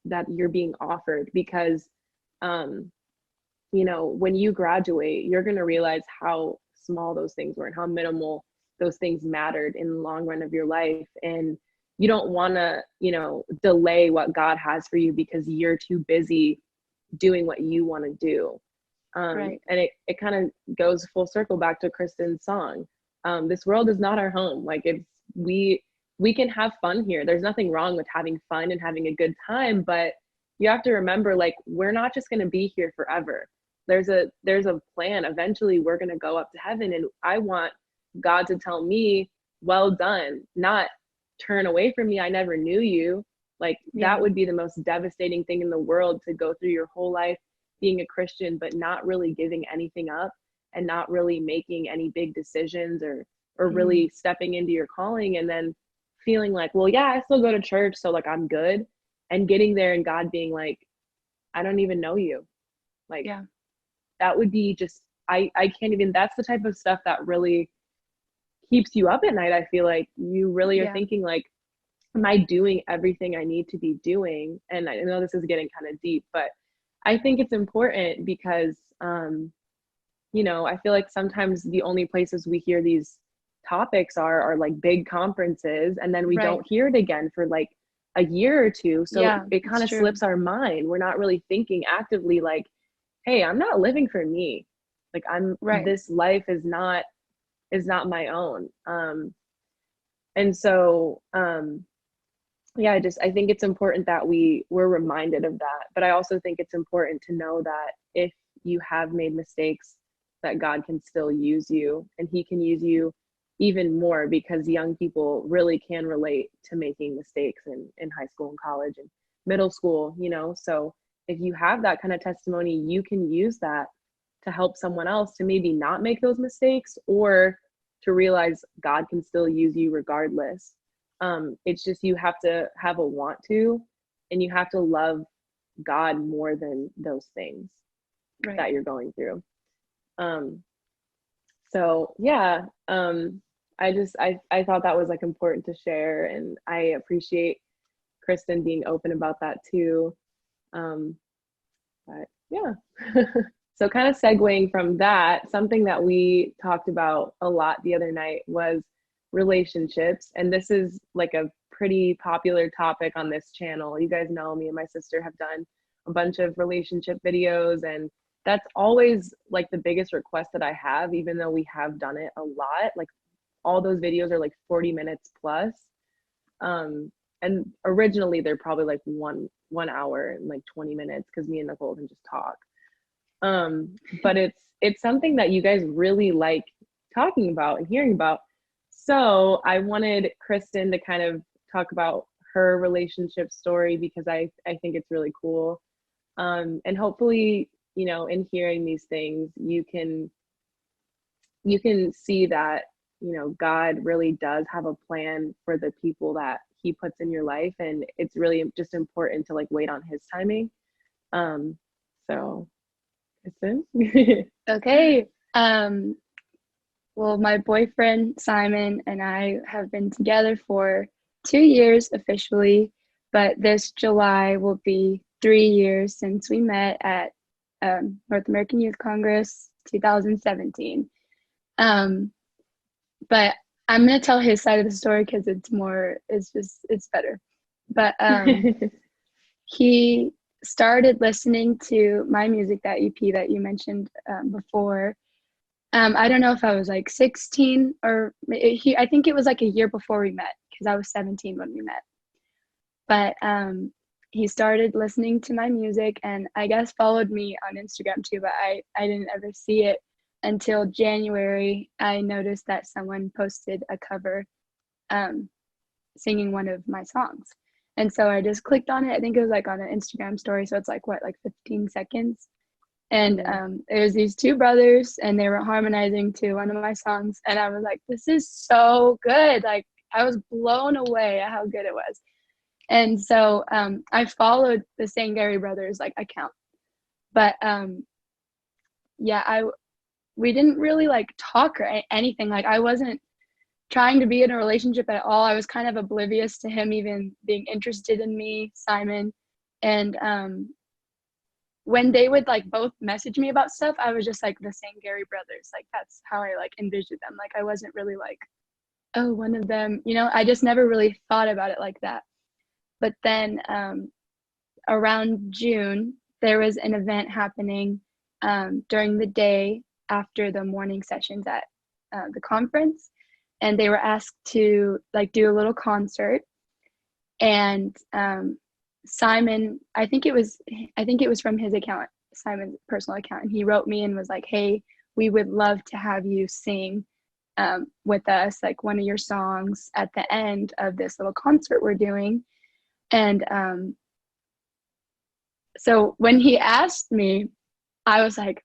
Speaker 2: that you're being offered, because when you graduate, you're going to realize how small those things were and how minimal those things mattered in the long run of your life. And you don't want to, delay what God has for you because you're too busy doing what you want to do.
Speaker 1: Right.
Speaker 2: And it kind of goes full circle back to Kristen's song. This world is not our home. Like we can have fun here. There's nothing wrong with having fun and having a good time, but you have to remember, like, we're not just going to be here forever. There's a plan. Eventually we're going to go up to heaven, and I want God to tell me, well done, not turn away from me, I never knew you. Like that
Speaker 1: Yeah.
Speaker 2: would be the most devastating thing in the world, to go through your whole life being a Christian but not really giving anything up, and not really making any big decisions, or
Speaker 1: Mm.
Speaker 2: really stepping into your calling, and then feeling like, well, yeah, I still go to church, so like I'm good, and getting there and God being like, I don't even know you. Like
Speaker 1: Yeah.
Speaker 2: that would be just, I can't even, that's the type of stuff that really keeps you up at night. I feel like you really are
Speaker 1: Yeah.
Speaker 2: thinking like, am I doing everything I need to be doing? And I know this is getting kind of deep, but I think it's important because I feel like sometimes the only places we hear these topics are like big conferences, and then we
Speaker 1: Right.
Speaker 2: don't hear it again for like a year or two. So
Speaker 1: Yeah,
Speaker 2: it kind
Speaker 1: it's
Speaker 2: of
Speaker 1: true.
Speaker 2: slips our mind. We're not really thinking actively like, hey, I'm not living for me. Like
Speaker 1: Right.
Speaker 2: this life is not my own. And so yeah, I think it's important that we're reminded of that. But I also think it's important to know that if you have made mistakes, that God can still use you, and he can use you even more, because young people really can relate to making mistakes in high school and college and middle school. So if you have that kind of testimony, you can use that to help someone else to maybe not make those mistakes, or to realize God can still use you regardless. It's just, you have to have a want to, and you have to love God more than those things
Speaker 1: Right.
Speaker 2: that you're going through. Um, so yeah, I thought that was like important to share, and I appreciate Kristen being open about that too. Um, but yeah. So kind of segueing from that, something that we talked about a lot the other night was relationships. And this is like a pretty popular topic on this channel. You guys know me and my sister have done a bunch of relationship videos, and that's always like the biggest request that I have, even though we have done it a lot. Like all those videos are like 40 minutes plus. And originally they're probably like one hour and like 20 minutes, because me and Nicole can just talk. But it's something that you guys really like talking about and hearing about. So I wanted Kristen to kind of talk about her relationship story, because I think it's really cool. And hopefully, in hearing these things, you can see that, God really does have a plan for the people that he puts in your life, and it's really just important to like wait on his timing. So Kristen.
Speaker 1: Okay. Well, my boyfriend Simon and I have been together for 2 years officially, but this July will be 3 years since we met at North American Youth Congress 2017. Um, but I'm gonna tell his side of the story because it's better. But he started listening to my music, that EP that you mentioned before. I don't know if I was like 16 or I think it was like a year before we met, because I was 17 when we met. But he started listening to my music, and I guess followed me on Instagram too, but I didn't ever see it until January. I noticed that someone posted a cover um, singing one of my songs. And so I just clicked on it. I think it was like on an Instagram story. So it's like what, like 15 seconds. And it was these two brothers and they were harmonizing to one of my songs. And I was like, this is so good. Like I was blown away at how good it was. And so I followed the Sangary brothers like account. But yeah, we didn't really like talk or anything. Like I wasn't trying to be in a relationship at all. I was kind of oblivious to him even being interested in me, Simon. And when they would like both message me about stuff, I was just like the Sangary brothers. Like that's how I like envisioned them. Like I wasn't really like, oh, one of them, you know, I just never really thought about it like that. But then around June, there was an event happening during the day after the morning sessions at the conference. And they were asked to like do a little concert. And Simon, I think it was from his account, Simon's personal account. And he wrote me and was like, hey, we would love to have you sing with us, like one of your songs at the end of this little concert we're doing. And so when he asked me, I was like,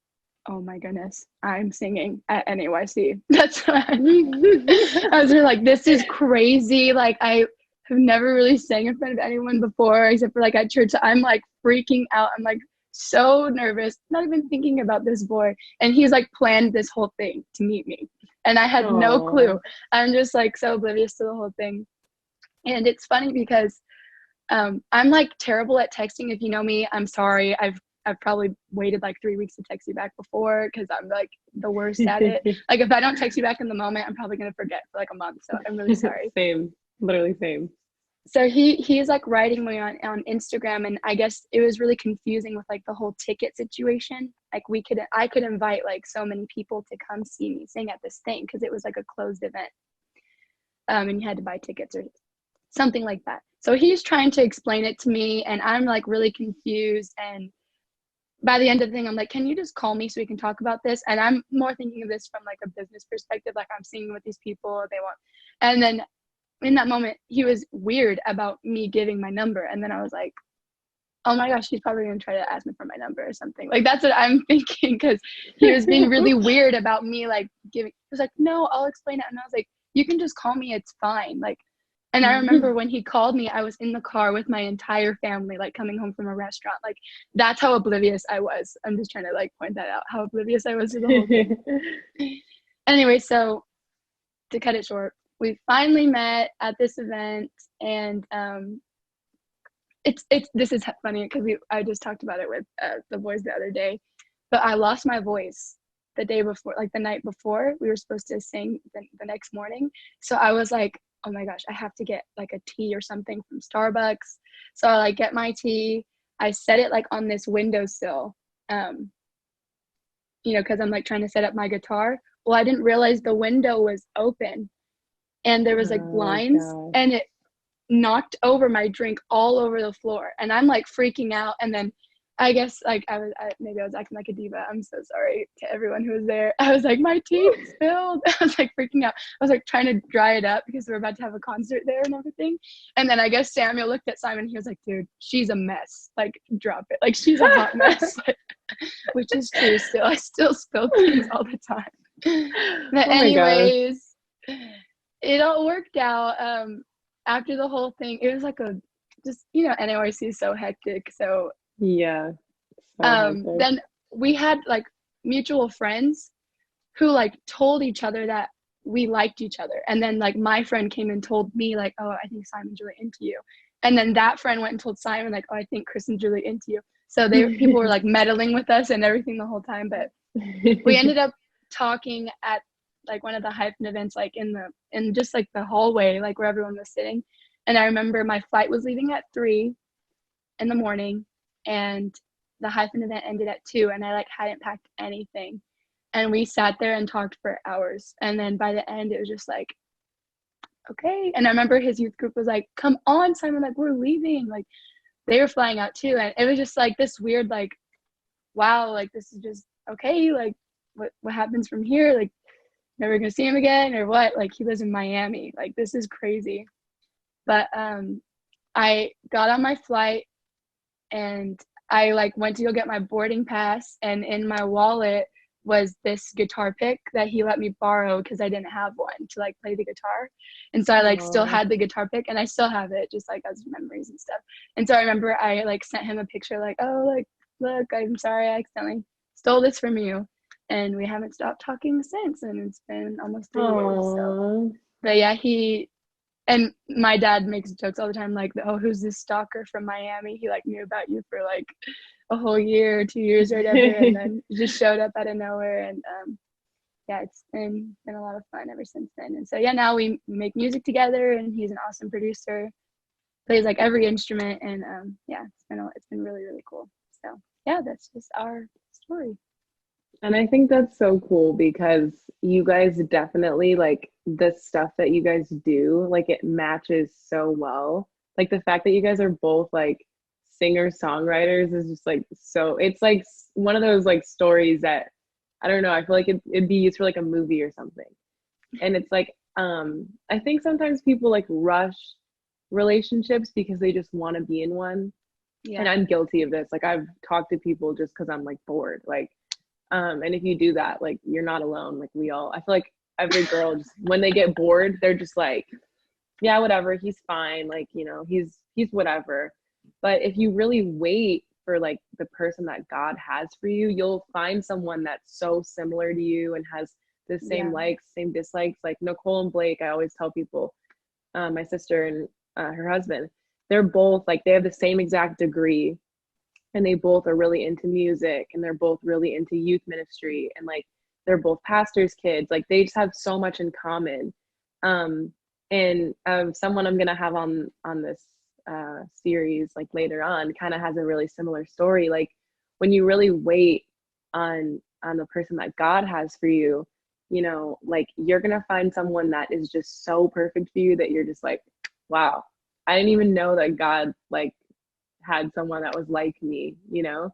Speaker 1: oh my goodness, I'm singing at NAYC. That's what I was really like, this is crazy. Like I have never really sang in front of anyone before, except for like at church. So I'm like freaking out. I'm like so nervous, not even thinking about this boy. And he's like planned this whole thing to meet me. And I had no clue. I'm just like so oblivious to the whole thing. And it's funny because I'm like terrible at texting. If you know me, I'm sorry. I've probably waited like 3 weeks to text you back before because I'm like the worst at it. Like if I don't text you back in the moment, I'm probably gonna forget for like a month. So I'm really sorry.
Speaker 2: Same, literally same.
Speaker 1: So he's like writing me on Instagram, and I guess it was really confusing with like the whole ticket situation. Like I could invite like so many people to come see me sing at this thing because it was like a closed event, and you had to buy tickets or something like that. So he's trying to explain it to me, and I'm like really confused. And by the end of the thing, I'm like, can you just call me so we can talk about this? And I'm more thinking of this from like a business perspective, like I'm singing with these people, they want. And then in that moment, he was weird about me giving my number. And then I was like, oh my gosh, he's probably going to try to ask me for my number or something. Like that's what I'm thinking, because he was being really weird about me like giving. He was like, no, I'll explain it. And I was like, you can just call me, it's fine. Like, and I remember when he called me, I was in the car with my entire family, like coming home from a restaurant. Like that's how oblivious I was. I'm just trying to like point that out, how oblivious I was to the whole thing. Anyway, so to cut it short, we finally met at this event, and this is funny because I just talked about it with the boys the other day, but I lost my voice the day before, like the night before we were supposed to sing the next morning. So I was like, oh my gosh, I have to get like a tea or something from Starbucks. So I like get my tea. I set it like on this windowsill, you know, because I'm like trying to set up my guitar. Well, I didn't realize the window was open and there was like blinds, and it knocked over my drink all over the floor. And I'm like freaking out. And then I guess like maybe I was acting like a diva. I'm so sorry to everyone who was there. I was like, my tea spilled. I was like freaking out. I was like trying to dry it up because we're about to have a concert there and everything. And then I guess Samuel looked at Simon. He was like, dude, she's a mess. Like drop it. Like she's a hot mess. Like, which is true still. I still spill things all the time. But anyways, it all worked out. After the whole thing, it was like just, you know, NYC is so hectic. So
Speaker 2: yeah.
Speaker 1: Then we had like mutual friends who like told each other that we liked each other. And then like my friend came and told me like, oh, I think Simon's really into you. And then that friend went and told Simon like, oh, I think Kristen's really into you. So people were like meddling with us and everything the whole time. But we ended up talking at like one of the hyphen events, like in just like the hallway, like where everyone was sitting. And I remember my flight was leaving at 3 in the morning, and the hyphen event ended at 2, and I like hadn't packed anything. And we sat there and talked for hours. And then by the end, it was just like, okay. And I remember his youth group was like, come on, Simon, like we're leaving. Like they were flying out too. And it was just like this weird, like, wow, like this is just okay. Like what happens from here? Like never gonna see him again or what? Like he lives in Miami. Like this is crazy. But I got on my flight and I like went to go get my boarding pass, and in my wallet was this guitar pick that he let me borrow because I didn't have one to like play the guitar. And so I like still
Speaker 2: Oh,
Speaker 1: had the guitar pick, and I still have it just like as memories and stuff. And so I remember I like sent him a picture like, oh, like, look, I'm sorry I accidentally stole this from you. And we haven't stopped talking since, and it's been almost 3 years. So,
Speaker 2: oh,
Speaker 1: but yeah, and my dad makes jokes all the time like, oh, who's this stalker from Miami? He like knew about you for like a whole year or 2 years or whatever, and then just showed up out of nowhere. And yeah, it's been a lot of fun ever since then. And so yeah, now we make music together, and he's an awesome producer, plays like every instrument, and yeah, it's been really really cool. So yeah, that's just our story.
Speaker 2: and I think that's so cool because you guys definitely like the stuff that you guys do, like it matches so well. Like the fact that you guys are both like singer-songwriters is just like so it's like one of those like stories that I don't know, I feel like it'd be used for like a movie or something. And it's like I think sometimes people like rush relationships because they just want to be in one. And
Speaker 1: Yeah,
Speaker 2: I'm guilty of this. Like I've talked to people just because I'm like bored. Like and if you do that, like you're not alone. Like we all, I feel like every girl just when they get bored, they're just like, yeah, whatever, he's fine. Like, you know, he's whatever. But if you really wait for like the person that God has for you, you'll find someone that's so similar to you and has the same
Speaker 1: yeah,
Speaker 2: likes, same dislikes. Like Nicole and Blake, I always tell people, my sister and her husband, they're both like they have the same exact degree, and they both are really into music, and they're both really into youth ministry, and like they're both pastors' kids. Like they just have so much in common. Um, and someone I'm gonna have on this series like later on kind of has a really similar story. Like when you really wait on the person that God has for you, you know, like you're gonna find someone that is just so perfect for you that you're just like, wow, I didn't even know that God like had someone that was like me, you know?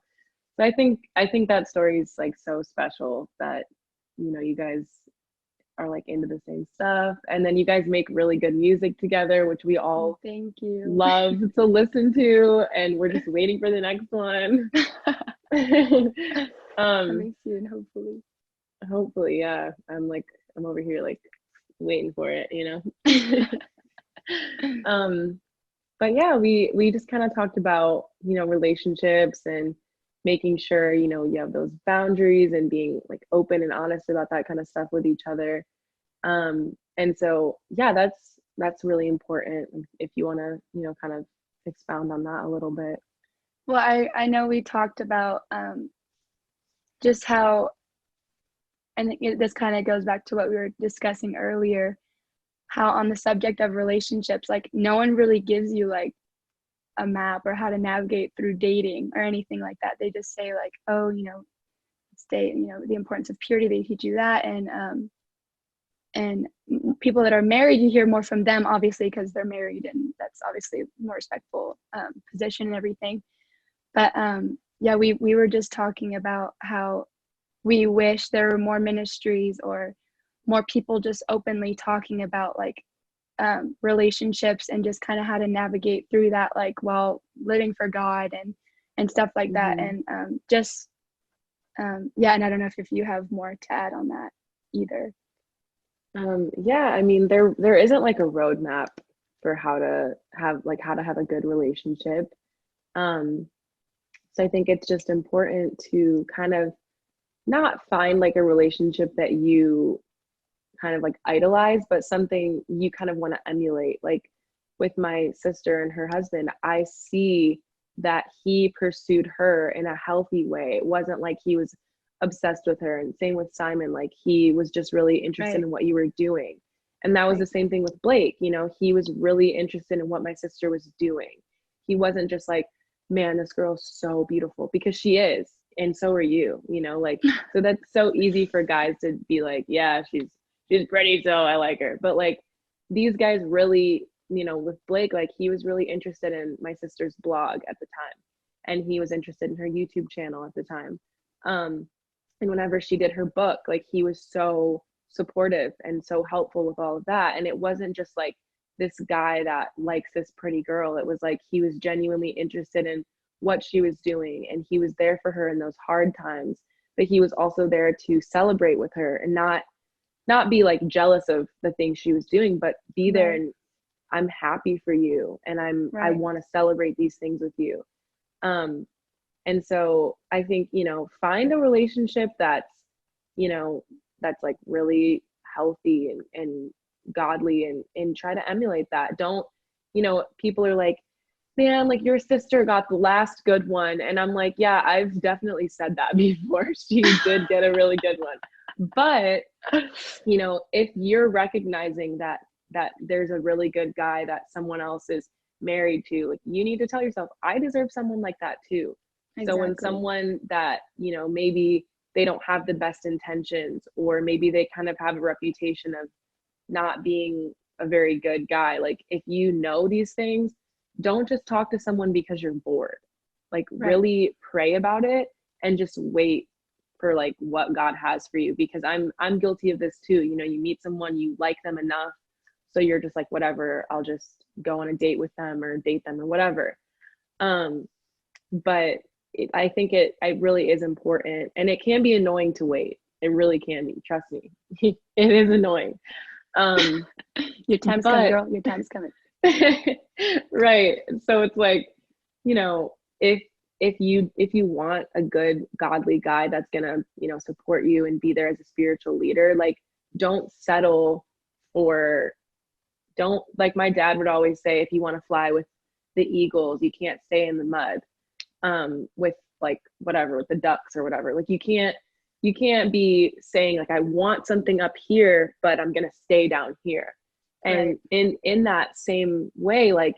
Speaker 2: So I think that story is like so special that, you know, you guys are like into the same stuff. And then you guys make really good music together, which we all
Speaker 1: thank you.
Speaker 2: love to listen to. And we're just waiting for the next one. um,
Speaker 1: Coming soon, hopefully.
Speaker 2: hopefully, yeah. I'm over here like waiting for it, you know? um, but yeah, we just kind of talked about, you know, relationships and making sure, you know, you have those boundaries and being like open and honest about that kind of stuff with each other. And so yeah, that's really important if you want to, you know, kind of expound on that a little bit.
Speaker 1: Well, I know we talked about just how, and this kind of goes back to what we were discussing earlier, how on the subject of relationships, like no one really gives you like a map or how to navigate through dating or anything like that. They just say like, oh, you know, stay, you know, the importance of purity. They teach you that, and people that are married, you hear more from them, obviously, because they're married, and that's obviously a more respectful position and everything. But yeah, we were just talking about how we wish there were more ministries or more people just openly talking about like relationships and just kind of how to navigate through that, like while living for God and stuff like that.
Speaker 2: Hmm.
Speaker 1: And just yeah, and I don't know if you have more to add on that either.
Speaker 2: Yeah, I mean there isn't like a roadmap for how to have a good relationship. Um, so I think it's just important to kind of not find like a relationship that you kind of like idolize, but something you kind of want to emulate. Like with my sister and her husband, I see that he pursued her in a healthy way. It wasn't like he was obsessed with her. And same with Simon, like he was just really interested
Speaker 1: Right,
Speaker 2: in what you were doing. And that was the
Speaker 1: right.
Speaker 2: same thing with Blake. You know, he was really interested in what my sister was doing. He wasn't just like, man, this girl's so beautiful, because she is. And so are you, you know, like, so that's so easy for guys to be like, yeah, she's pretty, so I like her. But like these guys really, you know, with Blake, like he was really interested in my sister's blog at the time, and he was interested in her YouTube channel at the time. Um, and whenever she did her book, like he was so supportive and so helpful with all of that. And it wasn't just like this guy that likes this pretty girl. It was like he was genuinely interested in what she was doing, and he was there for her in those hard times, but he was also there to celebrate with her and not be like jealous of the things she was doing, but be there and I'm happy for you, and I want to celebrate these things with you. And so I think, find a relationship that's, that's like really healthy and godly, and try to emulate that. Don't, people are like, man, like your sister got the last good one. And I'm like, yeah, I've definitely said that before. She did get a really good one. But, if you're recognizing that there's a really good guy that someone else is married to, like, you need to tell yourself, I deserve someone like that too. Exactly. So when someone that, maybe they don't have the best intentions, or maybe they kind of have a reputation of not being a very good guy, like if you know these things, don't just talk to someone because you're bored. Like really pray about it and just wait for like what God has for you, because I'm guilty of this too. You meet someone, you like them enough, so you're just like, whatever, I'll just go on a date with them or date them or whatever. But I think it really is important, and it can be annoying to wait. It really can be, trust me. It is annoying.
Speaker 1: Your time's coming, girl. Your time's coming.
Speaker 2: Right. So it's like, if you want a good godly guy that's gonna, support you and be there as a spiritual leader, like don't settle for, don't, like my dad would always say, if you want to fly with the eagles, you can't stay in the mud, with like whatever, with the ducks or whatever. Like you can't be saying like, I want something up here, but I'm gonna stay down here. And in that same way, like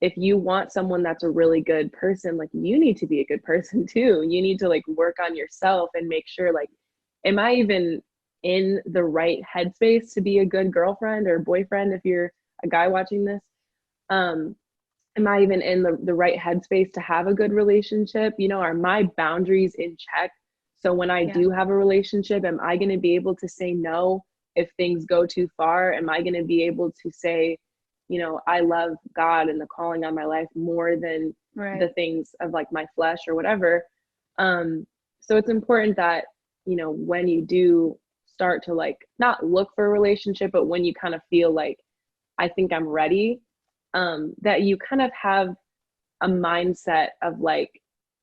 Speaker 2: if you want someone that's a really good person, like you need to be a good person too. You need to like work on yourself and make sure, like, am I even in the right headspace to be a good girlfriend or boyfriend? If you're a guy watching this, am I even in the right headspace to have a good relationship? Are my boundaries in check? So when I do have a relationship, am I going to be able to say no if things go too far? Am I going to be able to say, I love God and the calling on my life more than the things of like my flesh or whatever? So it's important that, when you do start to like not look for a relationship, but when you kind of feel like, I think I'm ready, that you kind of have a mindset of like,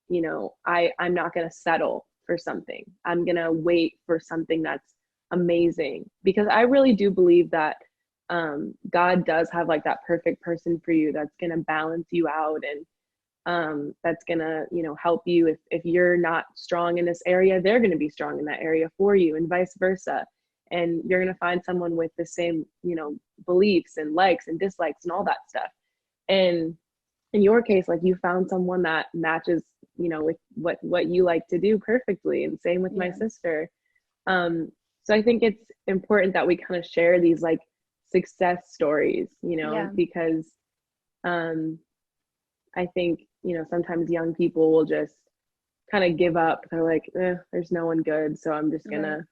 Speaker 2: I'm not going to settle for something. I'm going to wait for something that's amazing, because I really do believe that God does have like that perfect person for you that's going to balance you out, and that's going to, help you. If you're not strong in this area, they're going to be strong in that area for you, and vice versa. And you're going to find someone with the same, beliefs and likes and dislikes and all that stuff. And in your case, like you found someone that matches, with what you like to do perfectly. And same with my sister. So I think it's important that we kind of share these like success stories, because I think, sometimes young people will just kind of give up. They're like, there's no one good, so I'm just gonna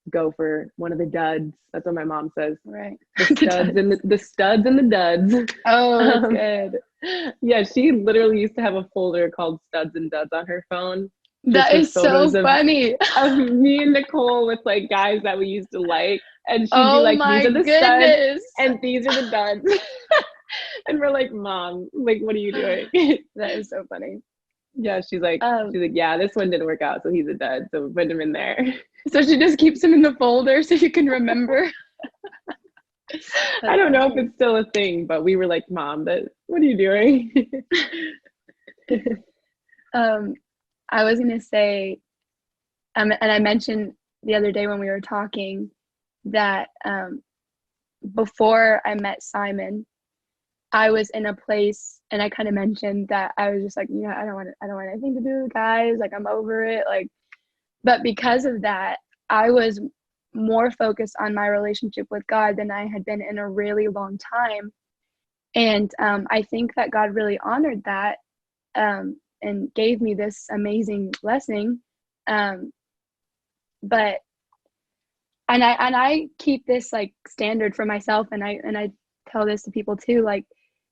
Speaker 2: go for one of the duds. That's what my mom says.
Speaker 1: Right.
Speaker 2: The studs and the studs and the duds.
Speaker 1: Oh, that's good.
Speaker 2: Yeah, she literally used to have a folder called Studs and Duds on her phone.
Speaker 1: That is so funny.
Speaker 2: Of me and Nicole with like guys that we used to like, and she'd be like, these are the
Speaker 1: goodness.
Speaker 2: studs and these are the duds. And we're like, Mom, like, what are you doing?
Speaker 1: That is so funny.
Speaker 2: Yeah, she's like, yeah, this one didn't work out, so he's a dud, so we put him in there.
Speaker 1: So she just keeps him in the folder so you can remember.
Speaker 2: I don't know if it's still a thing, but we were like, Mom, what are you doing?
Speaker 1: I was gonna say, and I mentioned the other day when we were talking that before I met Simon, I was in a place, and I kind of mentioned that I was just like, I don't want anything to do with guys. Like, I'm over it. Like, but because of that, I was more focused on my relationship with God than I had been in a really long time. And I think that God really honored that and gave me this amazing blessing. But I keep this like standard for myself, and I tell this to people too, like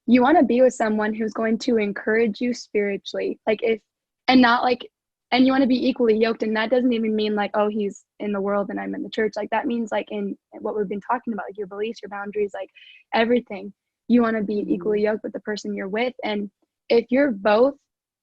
Speaker 1: you want to be with someone who's going to encourage you spiritually, like if and not like and you want to be equally yoked, and that doesn't even mean like, oh, he's in the world and I'm in the church. Like that means like in what we've been talking about, like your beliefs, your boundaries, like everything. You want to be equally yoked with the person you're with, and if you're both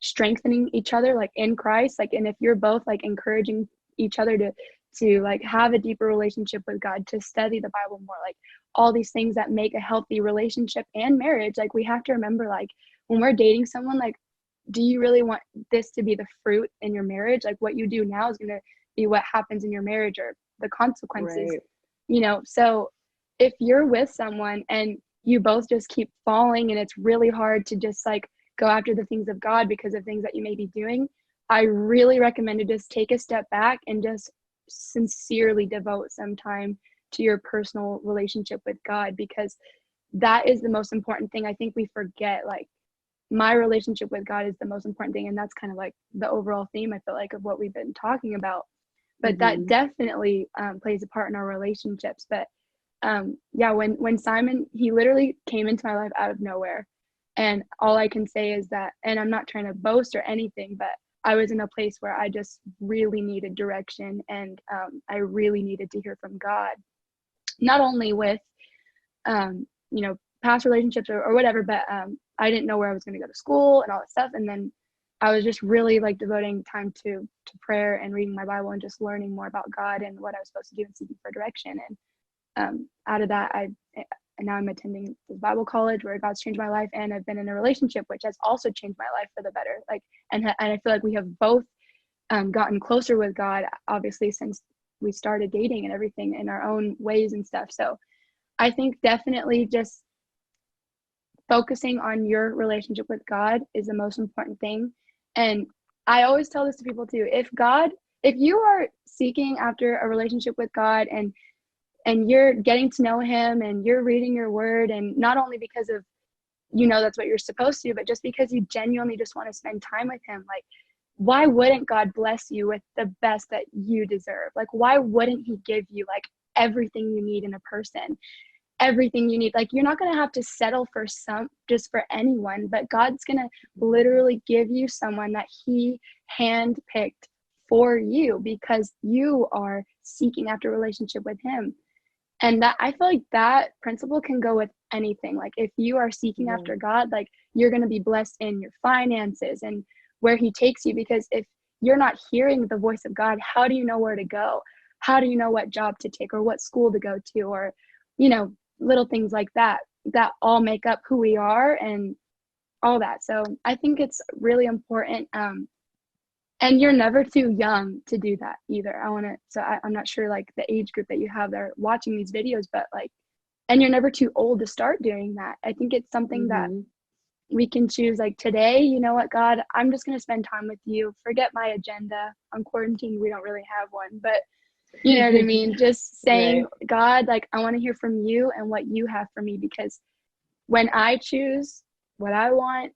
Speaker 1: strengthening each other like in Christ, like, and if you're both like encouraging each other to like have a deeper relationship with God, to study the Bible more, like all these things that make a healthy relationship and marriage, like we have to remember, like when we're dating someone, like do you really want this to be the fruit in your marriage? Like what you do now is going to be what happens in your marriage, or the consequences,
Speaker 2: Right.
Speaker 1: you know? So if you're with someone and you both just keep falling and it's really hard to just like go after the things of God because of things that you may be doing, I really recommend to just take a step back and just sincerely devote some time to your personal relationship with God, because that is the most important thing. I think we forget, like my relationship with God is the most important thing, and that's kind of like the overall theme, I feel like, of what we've been talking about. But that definitely plays a part in our relationships. But yeah, when Simon, he literally came into my life out of nowhere, and all I can say is that, and I'm not trying to boast or anything, but I was in a place where I just really needed direction, and I really needed to hear from God, not only with you know, past relationships or whatever, but I didn't know where I was going to go to school and all that stuff. And then I was just really like devoting time to prayer and reading my Bible and just learning more about God and what I was supposed to do and seeking for direction. And out of that, and now I'm attending this Bible college where God's changed my life, and I've been in a relationship which has also changed my life for the better. Like, and I feel like we have both gotten closer with God, obviously, since we started dating and everything in our own ways and stuff. So I think definitely just focusing on your relationship with God is the most important thing. And I always tell this to people too. If you are seeking after a relationship with God, and you're getting to know him and you're reading your word, and not only because of, you know, that's what you're supposed to, but just because you genuinely just want to spend time with him, like why wouldn't God bless you with the best that you deserve? Like why wouldn't he give you like everything you need in a person, everything you need? Like you're not going to have to settle for just for anyone, but God's going to literally give you someone that he handpicked for you because you are seeking after a relationship with him. And that, I feel like that principle can go with anything. Like if you are seeking after God, like you're going to be blessed in your finances and where he takes you, because if you're not hearing the voice of God, how do you know where to go? How do you know what job to take or what school to go to, or, you know, little things like that all make up who we are and all that. So I think it's really important. And you're never too young to do that either. I'm not sure like the age group that you have that are watching these videos, but like, and you're never too old to start doing that. I think it's something that we can choose, like today, you know what, God, I'm just going to spend time with you. Forget my agenda. On quarantine, we don't really have one, but you know what I mean? Just saying, right. God, like, I want to hear from you and what you have for me, because when I choose what I want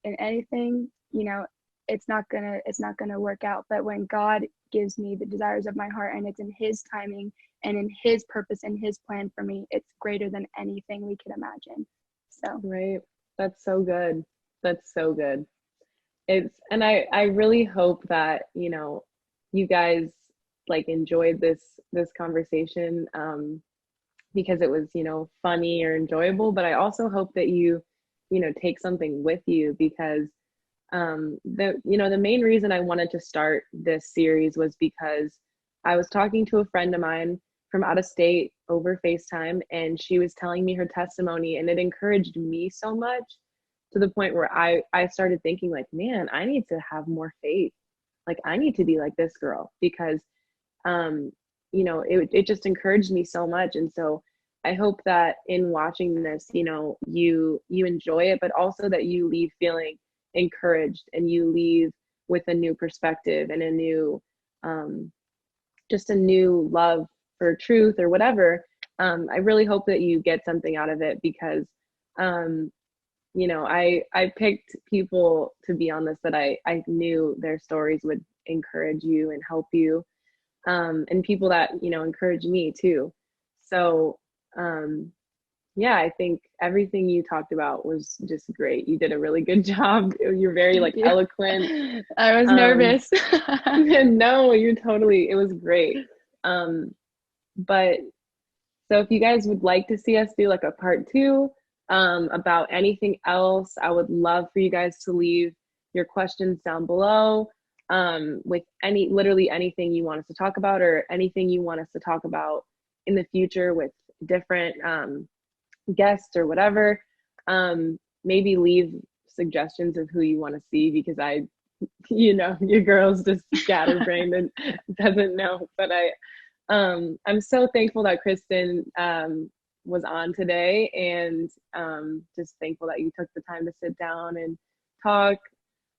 Speaker 1: in anything, you know, it's not gonna work out. But when God gives me the desires of my heart and it's in his timing and in his purpose and his plan for me, it's greater than anything we could imagine. So
Speaker 2: right. That's so good. That's so good. And I really hope that, you know, you guys like enjoyed this conversation, because it was, you know, funny or enjoyable, but I also hope that you know, take something with you, because the main reason I wanted to start this series was because I was talking to a friend of mine from out of state over FaceTime, and she was telling me her testimony, and it encouraged me so much, to the point where I started thinking like, man, I need to have more faith. Like I need to be like this girl, because you know, it just encouraged me so much. And so I hope that in watching this, you know, you enjoy it, but also that you leave feeling encouraged, and you leave with a new perspective and a new just a new love for truth or whatever. I really hope that you get something out of it, because you know, I picked people to be on this that I knew their stories would encourage you and help you, and people that, you know, encourage me too. So yeah, I think everything you talked about was just great. You did a really good job. You're very
Speaker 1: Thank
Speaker 2: like
Speaker 1: you.
Speaker 2: eloquent.
Speaker 1: I was
Speaker 2: Um,
Speaker 1: nervous.
Speaker 2: no, you're totally, it was great. Um, but so if you guys would like to see us do like a part two about anything else, I would love for you guys to leave your questions down below with literally anything you want us to talk about or anything you want us to talk about in the future with different guests or whatever. Maybe leave suggestions of who you want to see because your girl's just scatterbrained and doesn't know. But I'm so thankful that Kristen was on today, and just thankful that you took the time to sit down and talk.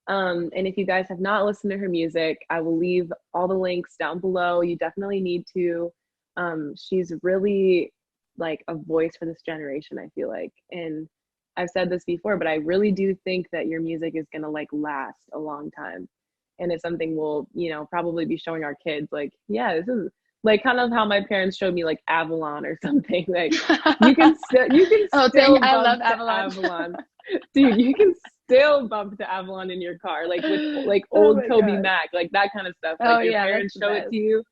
Speaker 2: And if you guys have not listened to her music, I will leave all the links down below. You definitely need to. She's really like a voice for this generation, I feel like. And I've said this before, but I really do think that your music is going to like last a long time. And it's something we'll, probably be showing our kids like, yeah, this is like kind of how my parents showed me like Avalon or something. Like you can
Speaker 1: Oh, dang,
Speaker 2: still
Speaker 1: I love
Speaker 2: bump to
Speaker 1: Avalon.
Speaker 2: Avalon. Dude, you can still bump to Avalon in your car, like with like
Speaker 1: Oh
Speaker 2: old
Speaker 1: my
Speaker 2: Toby
Speaker 1: God.
Speaker 2: Mac, like that kind of stuff. Like
Speaker 1: Oh
Speaker 2: your
Speaker 1: yeah, that's
Speaker 2: parents
Speaker 1: the
Speaker 2: show it
Speaker 1: best.
Speaker 2: to you.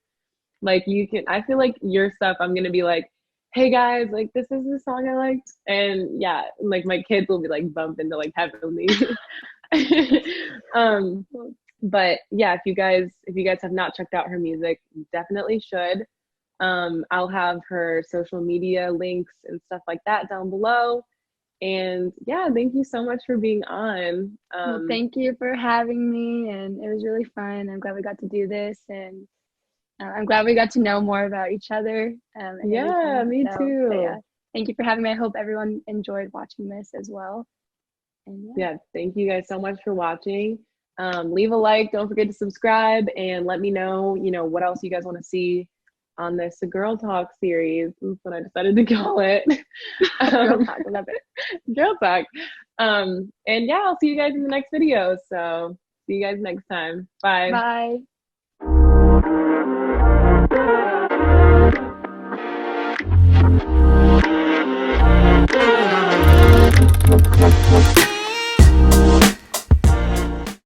Speaker 2: Like you can, I feel like your stuff, I'm gonna be like, hey guys, like this is the song I liked. And yeah, like my kids will be like bumping to like Heavenly. um, but yeah, if you guys have not checked out her music, you definitely should. I'll have her social media links and stuff like that down below. And yeah, thank you so much for being on.
Speaker 1: Well, thank you for having me, and it was really fun. I'm glad we got to do this, and I'm glad we got to know more about each other and
Speaker 2: Yeah,
Speaker 1: everything.
Speaker 2: me
Speaker 1: So, but yeah,
Speaker 2: too.
Speaker 1: thank you for having me. I hope everyone enjoyed watching this as well. And yeah.
Speaker 2: Yeah, thank you guys so much for watching. Leave a like, don't forget to subscribe, and let me know, what else you guys want to see on this Girl Talk series. That's what I decided to call it.
Speaker 1: Girl
Speaker 2: um,
Speaker 1: talk, I love it.
Speaker 2: Girl Talk. And yeah, I'll see you guys in the next video. So see you guys next time. Bye.
Speaker 1: Bye.